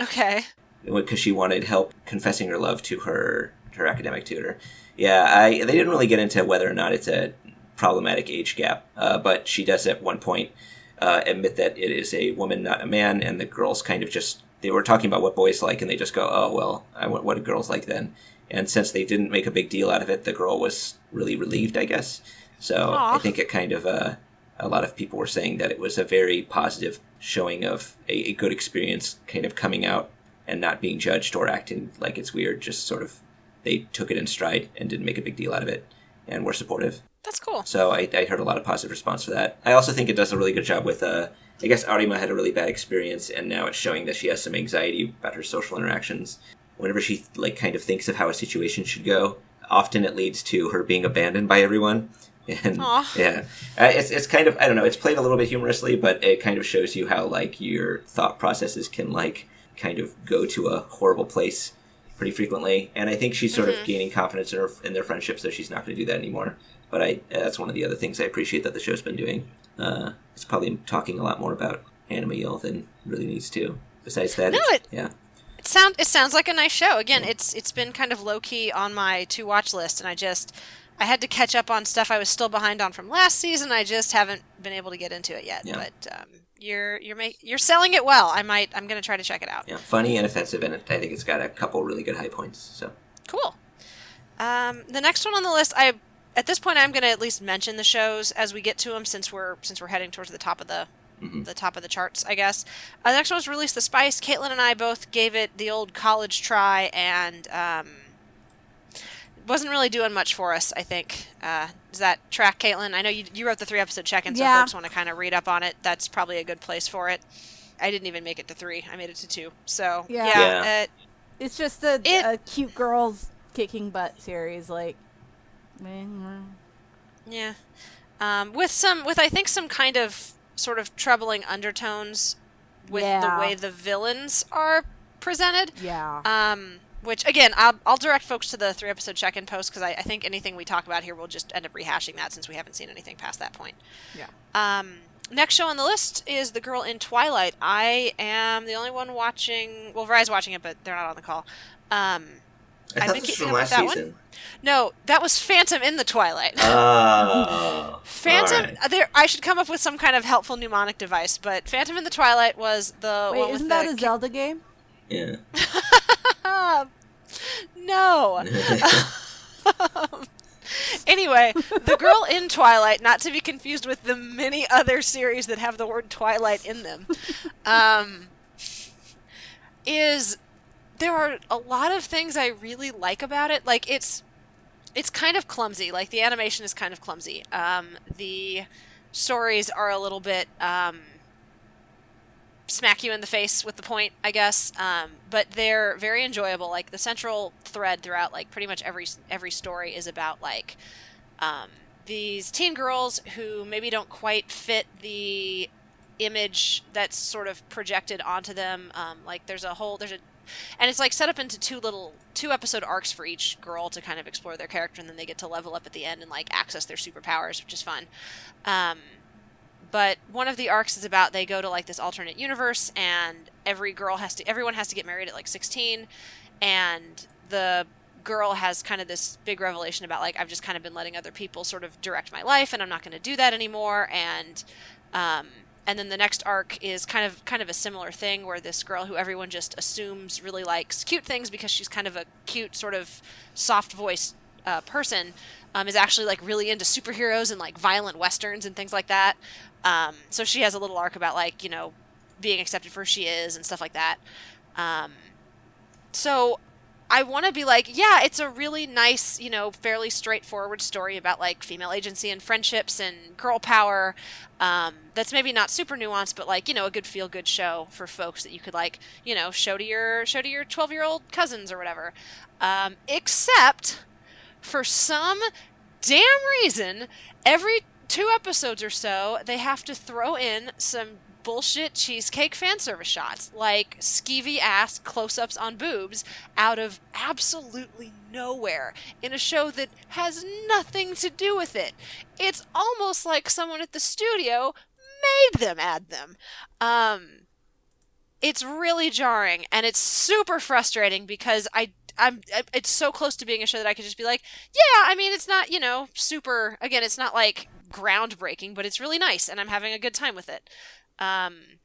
Okay. Because she wanted help confessing her love to her academic tutor. Yeah, they didn't really get into whether or not it's a problematic age gap, but she does at one point admit that it is a woman, not a man, and the girls kind of just, they were talking about what boys like, and they just go, oh, well, what do girls like then? And since they didn't make a big deal out of it, the girl was really relieved, I guess. So Aww. I think it kind of, a lot of people were saying that it was a very positive showing of a good experience kind of coming out and not being judged or acting like it's weird. Just sort of, they took it in stride and didn't make a big deal out of it and were supportive. That's cool. So I heard a lot of positive response for that. I also think it does a really good job with, I guess Arima had a really bad experience, and now it's showing that she has some anxiety about her social interactions. Whenever she like kind of thinks of how a situation should go, often it leads to her being abandoned by everyone. And it's kind of, I don't know, it's played a little bit humorously, but it kind of shows you how like your thought processes can like kind of go to a horrible place pretty frequently. And I think she's sort of gaining confidence in their friendship, so she's not going to do that anymore. But that's one of the other things I appreciate that the show's been doing. It's probably talking a lot more about Anima Yell than really needs to. Besides that, It sounds like a nice show. Again, it's been kind of low key on my to watch list, and I had to catch up on stuff I was still behind on from last season. I just haven't been able to get into it yet. Yeah. But you're selling it well. I'm going to try to check it out. Yeah, funny and offensive, and I think it's got a couple really good high points. So cool. The next one on the list, at this point I'm going to at least mention the shows as we get to them, since we're heading towards the top of the top of the charts, I guess. The next one was Release the Spyce. Caitlin and I both gave it the old college try, and wasn't really doing much for us, I think. Does that track, Caitlin? I know you wrote the 3-episode check-in, so if folks want to kind of read up on it, that's probably a good place for it. I didn't even make it to 3. I made it to 2. So, It's just a cute girls kicking butt series, like. Yeah. With I think some kind of sort of troubling undertones with the way the villains are presented. Yeah. Which again, I'll direct folks to the 3-episode check-in post because I think anything we talk about here will just end up rehashing that since we haven't seen anything past that point. Yeah. Next show on the list is The Girl in Twilight. I am the only one watching. Well, Veri's watching it, but they're not on the call. I thought this was from last season. No, that was Phantom in the Twilight. Oh. Phantom. Right. I should come up with some kind of helpful mnemonic device, but Phantom in the Twilight was the Wait, one isn't with that a Zelda game? Yeah. No. Anyway, The Girl in Twilight, not to be confused with the many other series that have the word Twilight in them, is there are a lot of things I really like about it. Like, it's kind of clumsy. Like, the animation is kind of clumsy. The stories are a little bit smack you in the face with the point, I guess. But they're very enjoyable. Like, the central thread throughout, like, pretty much every story is about, like, these teen girls who maybe don't quite fit the image that's sort of projected onto them. Like, and it's, like, set up into 2-episode arcs for each girl to kind of explore their character, and then they get to level up at the end and, like, access their superpowers, which is fun. But one of the arcs is about they go to, like, this alternate universe, and everyone has to get married at, like, 16, and the girl has kind of this big revelation about, like, I've just kind of been letting other people sort of direct my life, and I'm not going to do that anymore, and then the next arc is kind of a similar thing where this girl who everyone just assumes really likes cute things because she's kind of a cute sort of soft voiced person is actually, like, really into superheroes and, like, violent westerns and things like that. So she has a little arc about, like, you know, being accepted for who she is and stuff like that. So I want to be like, yeah, it's a really nice, you know, fairly straightforward story about, like, female agency and friendships and girl power. That's maybe not super nuanced, but, like, you know, a good feel-good show for folks that you could, like, you know, show to your 12-year-old cousins or whatever. Except for some damn reason, every 2 episodes or so, they have to throw in some bullshit cheesecake fan service shots, like skeevy ass close-ups on boobs out of absolutely nowhere in a show that has nothing to do with it. It's almost like someone at the studio made them add them. It's really jarring, and it's super frustrating because it's so close to being a show that I could just be like, yeah, I mean, it's not, you know, super, again, it's not, like, groundbreaking, but it's really nice, and I'm having a good time with it. And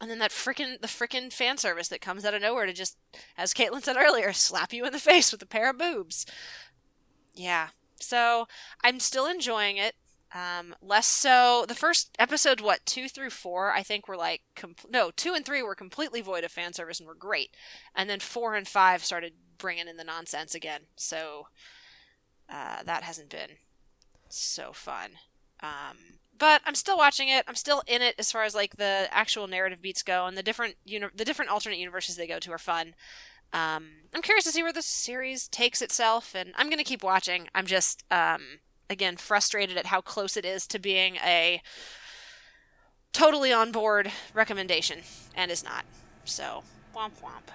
then the frickin' fan service that comes out of nowhere to just, as Caitlin said earlier, slap you in the face with a pair of boobs. Yeah. So, I'm still enjoying it. Less so, the first episode, 2 through 4, I think were like, 2 and 3 were completely void of fan service and were great. And then 4 and 5 started bringing in the nonsense again. So, that hasn't been so fun. But I'm still watching it. I'm still in it as far as, like, the actual narrative beats go, and the different alternate universes they go to are fun. I'm curious to see where the series takes itself, and I'm going to keep watching. I'm just, again, frustrated at how close it is to being a totally on board recommendation, and is not. So, womp womp.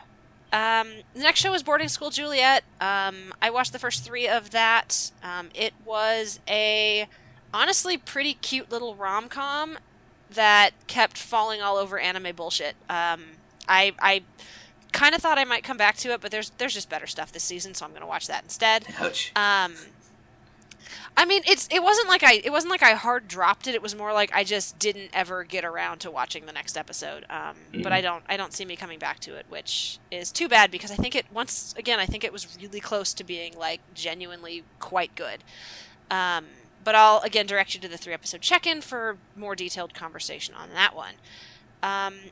The next show is Boarding School Juliet. I watched the first 3 of that. It was a honestly pretty cute little rom-com that kept falling all over anime bullshit. I kind of thought I might come back to it, but there's just better stuff this season, so I'm going to watch that instead. Ouch. I mean, it wasn't like I hard dropped it. It was more like I just didn't ever get around to watching the next episode. But I don't see me coming back to it, which is too bad because I think it was really close to being, like, genuinely quite good. But I'll, again, direct you to the 3-episode check-in for more detailed conversation on that one.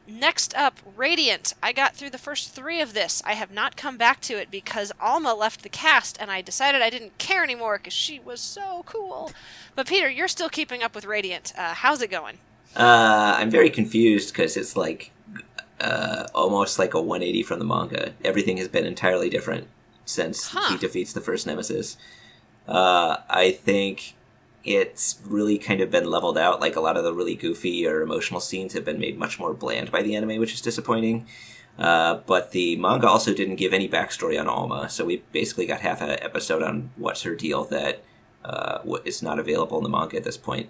Next up, Radiant. I got through the first 3 of this. I have not come back to it because Alma left the cast, and I decided I didn't care anymore because she was so cool. But Peter, you're still keeping up with Radiant. How's it going? I'm very confused because it's like almost like a 180 from the manga. Everything has been entirely different since he defeats the first nemesis. I think it's really kind of been leveled out. Like, a lot of the really goofy or emotional scenes have been made much more bland by the anime, which is disappointing. But the manga also didn't give any backstory on Alma, so we basically got half an episode on what's her deal that is not available in the manga at this point.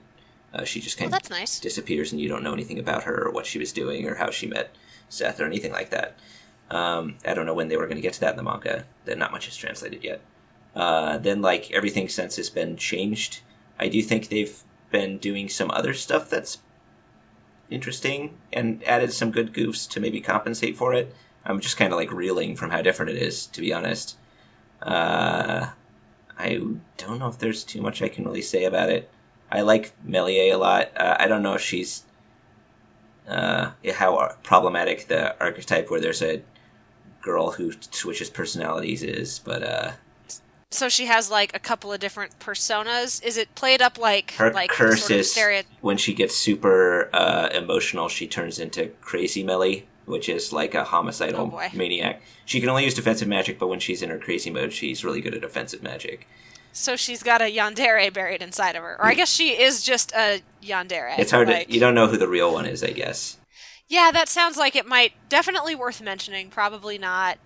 She just kind of that's nice. disappears, and you don't know anything about her or what she was doing or how she met Seth or anything like that. I don't know when they were going to get to that in the manga. Not much is translated yet. Then, like, everything since has been changed. I do think they've been doing some other stuff that's interesting and added some good goofs to maybe compensate for it. I'm just kind of, like, reeling from how different it is, to be honest. I don't know if there's too much I can really say about it. I like Melie a lot. I don't know if she's how problematic the archetype where there's a girl who switches personalities is, but so she has like a couple of different personas. Is it played up like her like curse sort of is when she gets super emotional, she turns into Crazy Melie, which is like a homicidal maniac. She can only use defensive magic, but when she's in her crazy mode, she's really good at offensive magic. So she's got a yandere buried inside of her. Or I guess she is just a yandere. It's hard to... You don't know who the real one is, I guess. Yeah, that sounds like it might... Definitely worth mentioning. Probably not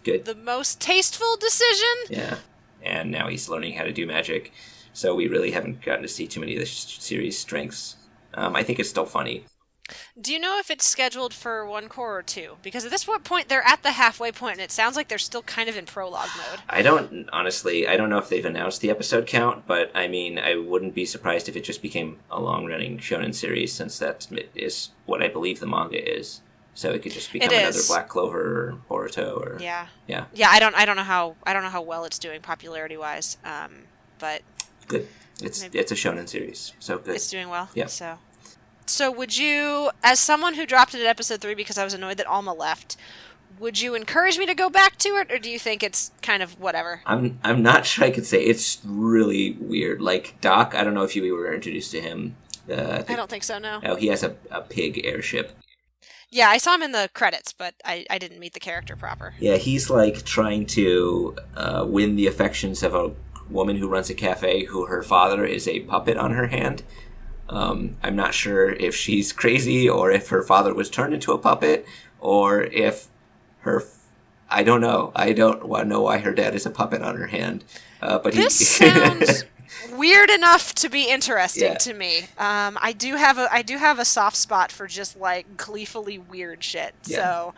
good. The most tasteful decision. Yeah. And now he's learning how to do magic. So we really haven't gotten to see too many of the series' strengths. I think it's still funny. Do you know if it's scheduled for 1 core or 2? Because at this point, they're at the halfway point, and it sounds like they're still kind of in prologue mode. I don't know if they've announced the episode count, but I mean, I wouldn't be surprised if it just became a long-running shonen series, since that is what I believe the manga is. So it could just become another Black Clover or Boruto, or yeah. I don't know how well it's doing popularity-wise, but good. It's a shonen series, so good. It's doing well. Yeah. So would you, as someone who dropped it at episode 3 because I was annoyed that Alma left, would you encourage me to go back to it, or do you think it's kind of whatever? I'm not sure I could say. It's really weird. Like, Doc, I don't know if you were introduced to him. I don't think so, no. Oh, he has a pig airship. Yeah, I saw him in the credits, but I didn't meet the character proper. Yeah, he's like trying to win the affections of a woman who runs a cafe who her father is a puppet on her hand. I'm not sure if she's crazy or if her father was turned into a puppet or if I don't know. I don't want to know why her dad is a puppet on her hand. But this sounds weird enough to be interesting to me. I do have a soft spot for just like gleefully weird shit. Yeah.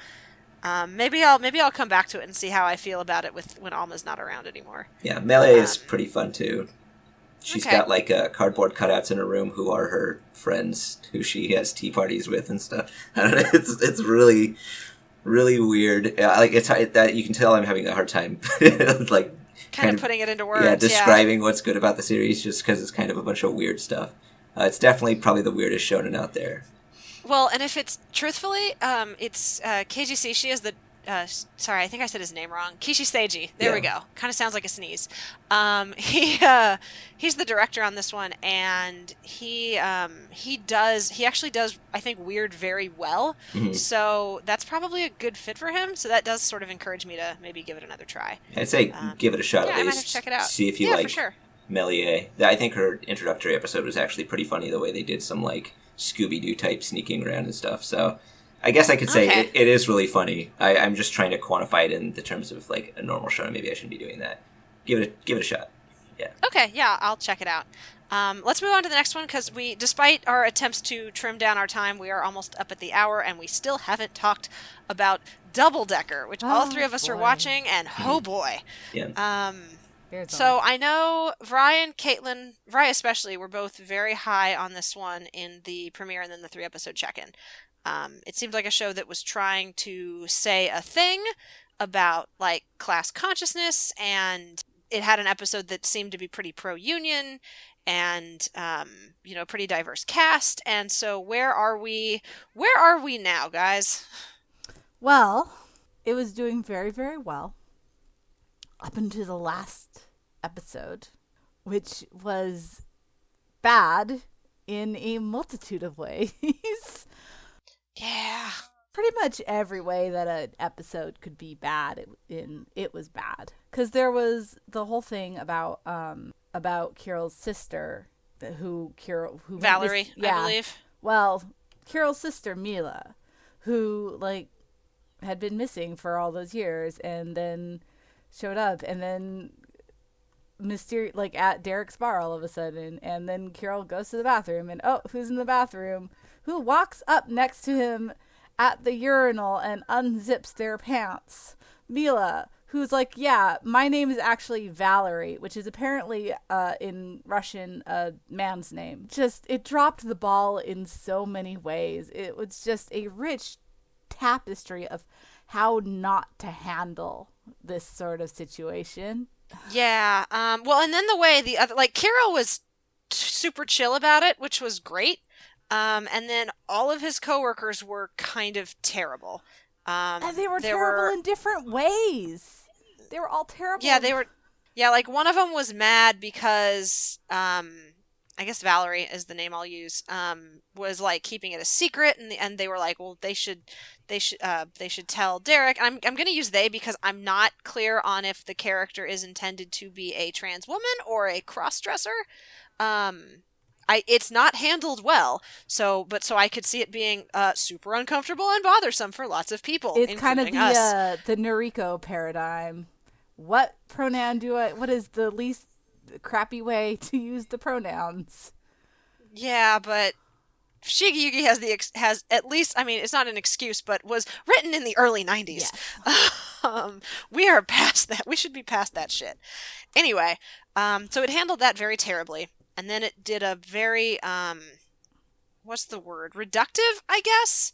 So maybe I'll come back to it and see how I feel about it when Alma's not around anymore. Yeah, Melie is pretty fun too. She's got like cardboard cutouts in her room who are her friends who she has tea parties with and stuff. I don't know. It's really, really weird. Like it's that you can tell I'm having a hard time like kind of putting it into words. Yeah, describing what's good about the series just because it's kind of a bunch of weird stuff. It's definitely probably the weirdest shonen out there. Well, and if it's truthfully, it's KGC. She is the. Sorry, I think I said his name wrong. Kishi Seiji. There we go. Kind of sounds like a sneeze. He's the director on this one, and he actually does, I think, weird very well. Mm-hmm. So that's probably a good fit for him. So that does sort of encourage me to maybe give it another try. I'd say give it a shot at least. I might have to check it out. See if you like for sure. Melie. I think her introductory episode was actually pretty funny. The way they did some like Scooby-Doo type sneaking around and stuff. So. I guess I could say it is really funny. I'm just trying to quantify it in the terms of like a normal show. Maybe I shouldn't be doing that. Give it a shot. Yeah. Okay. Yeah, I'll check it out. Let's move on to the next one because despite our attempts to trim down our time, we are almost up at the hour, and we still haven't talked about Double Decker, which all three of us are watching, and oh boy. Yeah. So I know Vry and Caitlin, Vry especially, were both very high on this one in the premiere and then the 3-episode check-in. It seemed like a show that was trying to say a thing about like class consciousness, and it had an episode that seemed to be pretty pro-union and pretty diverse cast. And so where are we now, guys? Well, it was doing very, very well up until the last episode, which was bad in a multitude of ways. Yeah. Pretty much every way that an episode could be bad, it was bad. Because there was the whole thing about Kirill's sister, who Valerie, I believe. Well, Kirill's sister Mila, who like had been missing for all those years, and then showed up, and then at Derek's bar all of a sudden, and then Kirill goes to the bathroom, and who's in the bathroom? Who walks up next to him at the urinal and unzips their pants? Mila, who's like, yeah, my name is actually Valerie, which is apparently in Russian a man's name. Just, it dropped the ball in so many ways. It was just a rich tapestry of how not to handle this sort of situation. Yeah. Well, and then the way the other, like, Kirill was super chill about it, which was great. And then all of his coworkers were kind of terrible. And they were terrible in different ways. They were all terrible. Yeah, they were. Yeah, like one of them was mad because, I guess Valerie is the name I'll use, was like keeping it a secret, and they were like, well, they should tell Derek. I'm going to use they because I'm not clear on if the character is intended to be a trans woman or a cross-dresser. It's not handled well, so I could see it being super uncomfortable and bothersome for lots of people. It's kind of the Noriko paradigm. What pronoun what is the least crappy way to use the pronouns? Yeah, but Shigeyuki has at least, I mean, it's not an excuse, but was written in the early 90s. Yes. We are past that. We should be past that shit. Anyway, so it handled that very terribly. And then it did a very, what's the word? Reductive, I guess?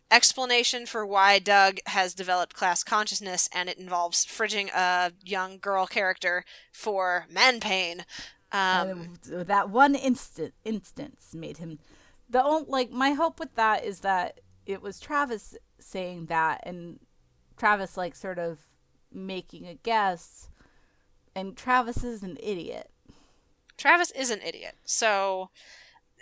Explanation for why Doug has developed class consciousness, and it involves fridging a young girl character for man pain. And that one instance made him my hope with that is that it was Travis saying that, and Travis like sort of making a guess, and Travis is an idiot. Travis is an idiot. So,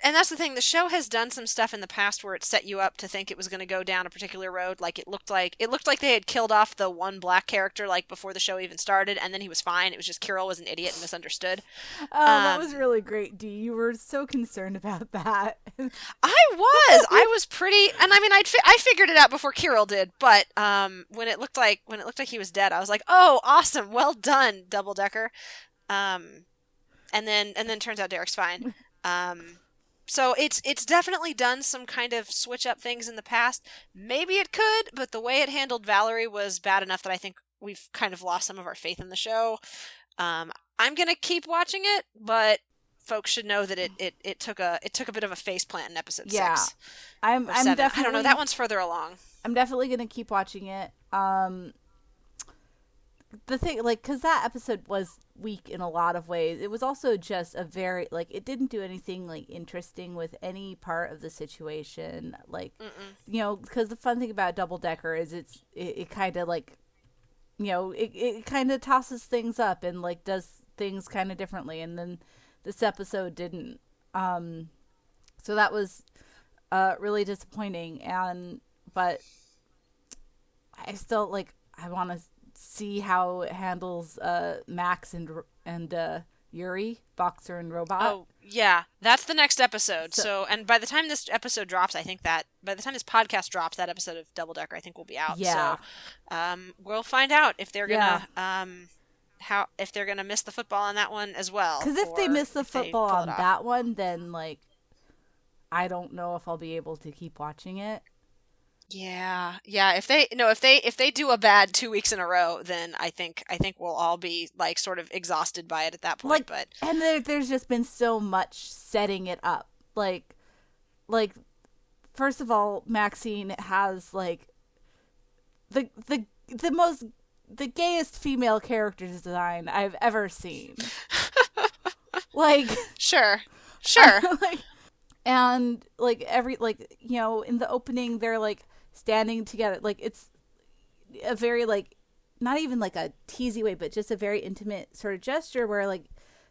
and that's the thing, the show has done some stuff in the past where it set you up to think it was going to go down a particular road. Like it looked like they had killed off the one black character like before the show even started, and then he was fine. It was just Kirill was an idiot and misunderstood. Oh, that was really great, Dee. You were so concerned about that. I was pretty, and I mean, I figured it out before Kirill did, but when it looked like he was dead, I was like, oh, awesome, well done, Double Decker. And then turns out Derek's fine. So it's definitely done some kind of switch up things in the past. Maybe it could, but the way it handled Valerie was bad enough that I think we've kind of lost some of our faith in the show. I'm gonna keep watching it, but folks should know that it took a bit of a faceplant in episode 6. I'm definitely, I don't know, that one's further along. I'm definitely gonna keep watching it. The thing, like, because that episode was weak in a lot of ways. It was also just a very, like, it didn't do anything, like, interesting with any part of the situation. Like, you know, because the fun thing about Double Decker is it kind of, like, you know, it kind of tosses things up and, like, does things kind of differently. And then this episode didn't. So that was really disappointing. But I still, like, I want to see how it handles Max and Yuri, Boxer and Robot. Oh, yeah. That's the next episode. So, and by the time this episode drops, I think that by the time this podcast drops, that episode of Double Decker I think will be out. Yeah. So, we'll find out if they're gonna if they're gonna miss the football on that one as well. Because if they miss the football on that one, then like I don't know if I'll be able to keep watching it. Yeah. If they do a bad 2 weeks in a row, then I think we'll all be like sort of exhausted by it at that point. Like, and there's just been so much setting it up. Like first of all, Maxine has like the gayest female character design I've ever seen. Like sure. Like, and like every like you know in the opening they're like standing together, like it's a very like not even like a teasy way, but just a very intimate sort of gesture where like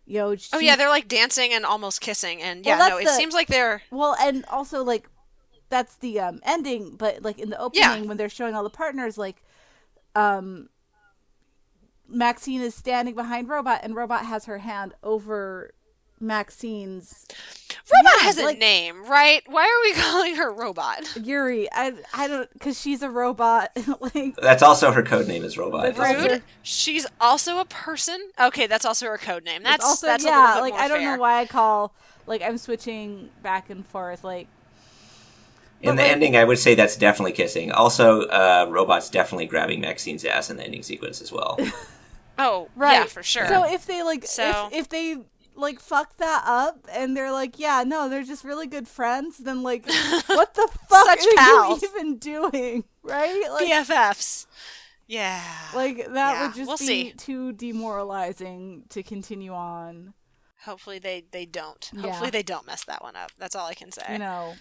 you know they're like dancing and almost kissing, and it seems like they're and also like that's the ending, but like in the opening when they're showing all the partners, like Maxine is standing behind Robot, and Robot has her hand over Maxine's. Robot has a name, right? Why are we calling her Robot? Yuri. I don't, because she's a robot. Like, that's also her code name is Robot. Rude. She's also a person. Okay, that's also her code name. That's also, that's yeah. A little bit like more I don't fair. know why I call, like, I'm switching back and forth. Like in the ending, I would say that's definitely kissing. Also, Robot's definitely grabbing Maxine's ass in the ending sequence as well. Oh, right. Yeah, for sure. So if they if they like fuck that up and they're like, yeah, no, they're just really good friends, then like, what the fuck Such are pals. you even doing, right? Like, BFFs. Yeah. Like that would just we'll be see. too demoralizing to continue on. Hopefully they don't. Yeah. Hopefully they don't mess that one up. That's all I can say. You know,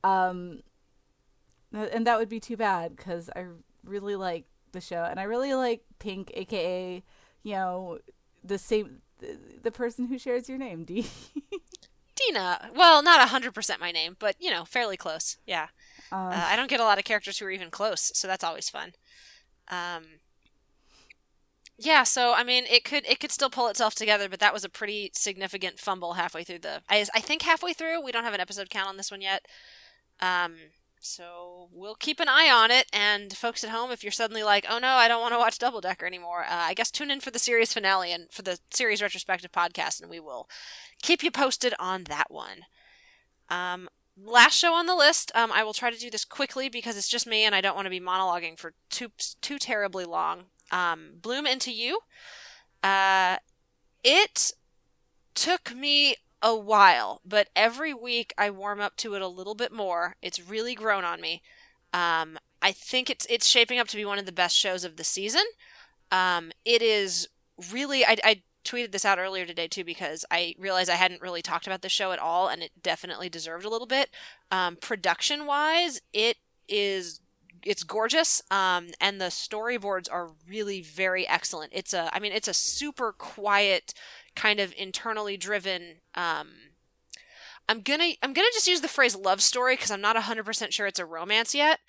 and that would be too bad because I really like the show and I really like Pink, aka, you know, the person who shares your name, Dee. Dina. Well, not 100% my name, but you know, fairly close. Yeah. I don't get a lot of characters who are even close, so that's always fun. Yeah, so I mean, it could still pull itself together, but that was a pretty significant fumble halfway through I think halfway through. We don't have an episode count on this one yet. So we'll keep an eye on it, and folks at home, if you're suddenly like, oh no, I don't want to watch Double Decker anymore, I guess tune in for the series finale and for the series retrospective podcast, and we will keep you posted on that one. Last show on the list, I will try to do this quickly because it's just me and I don't want to be monologuing for too terribly long. Bloom Into You. It took me a while, but every week I warm up to it a little bit more. It's really grown on me. I think it's shaping up to be one of the best shows of the season. It is really, I tweeted this out earlier today too because I realized I hadn't really talked about the show at all, and it definitely deserved a little bit. Production wise, it's gorgeous, and the storyboards are really very excellent. It's a super quiet, kind of internally driven. I'm gonna just use the phrase love story because I'm not 100% sure it's a romance yet.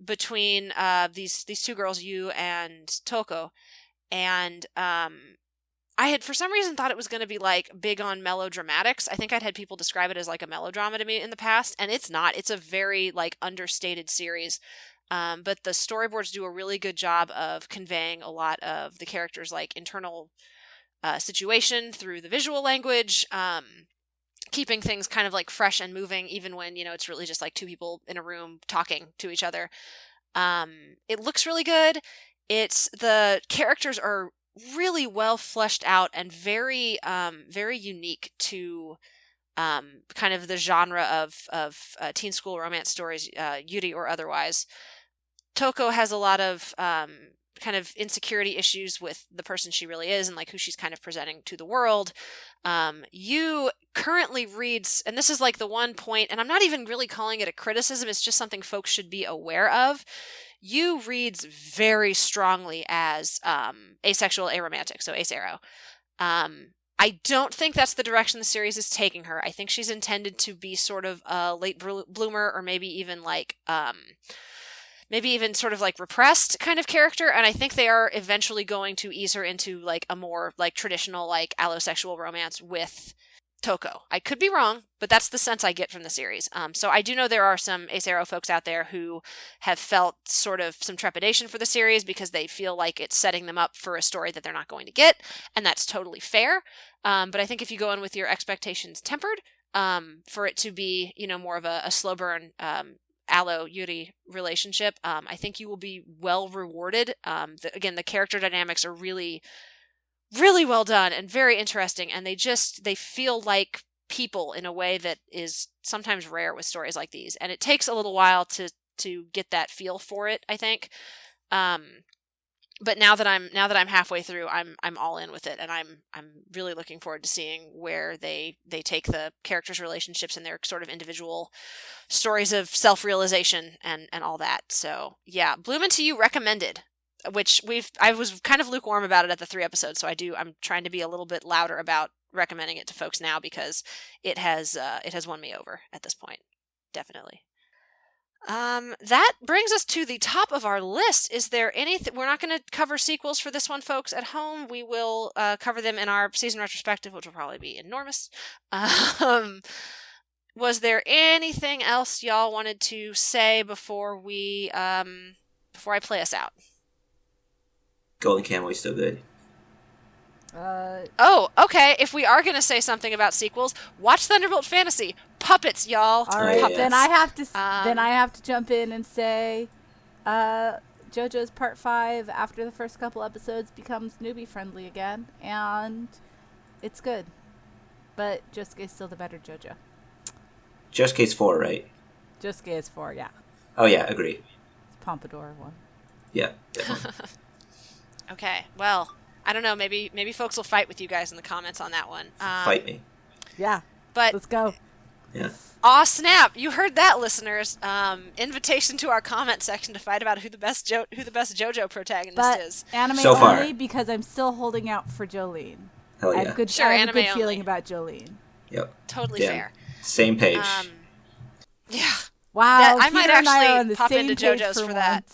Between these two girls, Yu and Toko, and I had for some reason thought it was going to be like big on melodramatics. I think I'd had people describe it as like a melodrama to me in the past, and it's not. It's a very like understated series. But the storyboards do a really good job of conveying a lot of the characters' like internal situation through the visual language, keeping things kind of like fresh and moving, even when, you know, it's really just like two people in a room talking to each other. It looks really good. The characters are really well fleshed out and very unique to kind of the genre of teen school romance stories, Yuri or otherwise. Toko has a lot of kind of insecurity issues with the person she really is and like who she's kind of presenting to the world. Yu currently reads, and this is like the one point, and I'm not even really calling it a criticism, it's just something folks should be aware of. Yu reads very strongly as asexual aromantic, so ace-aro. I don't think that's the direction the series is taking her. I think she's intended to be sort of a late bloomer, or maybe even like sort of like repressed kind of character, and I think they are eventually going to ease her into like a more like traditional like allosexual romance with Toko. I could be wrong, but that's the sense I get from the series. So I do know there are some ace-aro folks out there who have felt sort of some trepidation for the series because they feel like it's setting them up for a story that they're not going to get, and that's totally fair. But I think if you go in with your expectations tempered, for it to be, you know, more of a slow burn Allo Yuri relationship, I think you will be well rewarded. Again, the character dynamics are really well done and very interesting, and they feel like people in a way that is sometimes rare with stories like these, and it takes a little while to get that feel for it, I think. But now that I'm halfway through, I'm all in with it, and I'm really looking forward to seeing where they take the characters' relationships and their sort of individual stories of self-realization and all that. So yeah, Bloom Into You recommended, which I was kind of lukewarm about it at the 3 episodes, so I'm trying to be a little bit louder about recommending it to folks now because it has won me over at this point. definitely. That brings us to the top of our list. Is there anything? We're not going to cover sequels for this one, folks. At home, we will cover them in our season retrospective, which will probably be enormous. Was there anything else y'all wanted to say before I play us out? Golden Kamui's still good. Oh, okay. If we are going to say something about sequels, watch Thunderbolt Fantasy. Puppets, y'all. All right, Puppets. then I have to jump in and say, JoJo's Part 5 after the first couple episodes becomes newbie friendly again, and it's good. But Josuke's still the better JoJo. Josuke's 4, right? Josuke is 4, yeah. Oh yeah, agree. It's Pompadour one. Yeah, definitely. Okay, well, I don't know. Maybe folks will fight with you guys in the comments on that one. Fight me. Yeah, but let's go. Yeah. Aw, snap! You heard that, listeners. Invitation to our comment section to fight about who the best JoJo protagonist is. Anime So far. only because I'm still holding out for Jolene. Hell I yeah. have good, Sure, I have a anime good feeling only. about Jolene. Yep. Totally Damn. fair. Same page. Yeah. Wow, I might Peter and I are on actually the pop same into page JoJo's for once. that.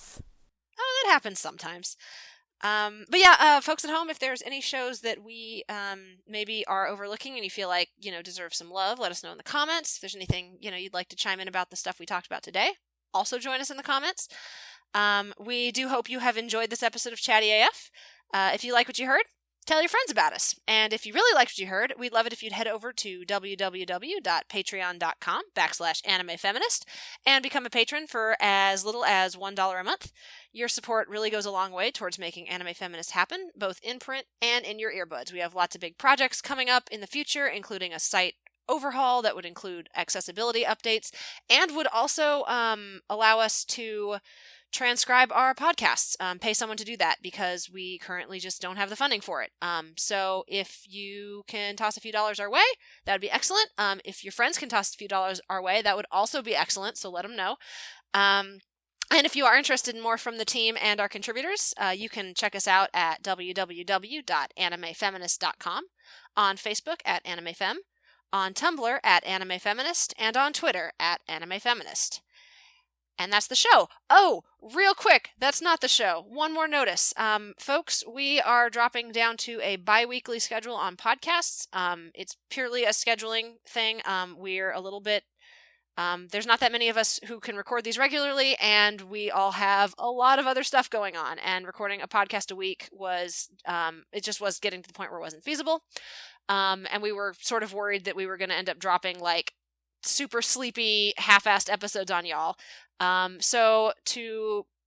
Oh, that happens sometimes. But yeah, folks at home, if there's any shows that we maybe are overlooking and you feel like, deserve some love, let us know in the comments. If there's anything, you'd like to chime in about the stuff we talked about today, also join us in the comments. We do hope you have enjoyed this episode of Chatty AF. If you like what you heard, tell your friends about us. And if you really liked what you heard, we'd love it if you'd head over to www.patreon.com/animefeminist and become a patron for as little as $1 a month. Your support really goes a long way towards making Anime Feminist happen, both in print and in your earbuds. We have lots of big projects coming up in the future, including a site overhaul that would include accessibility updates and would also allow us to transcribe our podcasts, pay someone to do that because we currently just don't have the funding for it. So if you can toss a few dollars our way, that would be excellent. If your friends can toss a few dollars our way, that would also be excellent. So let them know. And if you are interested in more from the team and our contributors, you can check us out at www.animefeminist.com, on Facebook at AnimeFem, on Tumblr at AnimeFeminist, and on Twitter at AnimeFeminist. And that's the show. Oh, real quick, that's not the show. One more notice. Folks, we are dropping down to a bi-weekly schedule on podcasts. It's purely a scheduling thing. We're a little bit... there's not that many of us who can record these regularly, and we all have a lot of other stuff going on. And recording a podcast a week was... it just was getting to the point where it wasn't feasible. And we were sort of worried that we were going to end up dropping, super sleepy, half-assed episodes on y'all. So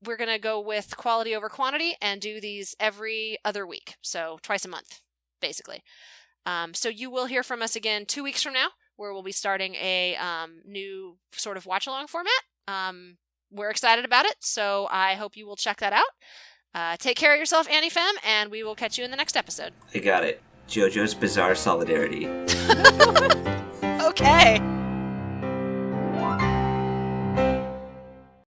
we're going to go with quality over quantity and do these every other week. So twice a month, basically. So you will hear from us again 2 weeks from now, where we'll be starting a new sort of watch-along format. We're excited about it, so I hope you will check that out. Take care of yourself, AniFem, and we will catch you in the next episode. I got it. JoJo's Bizarre Solidarity. Okay.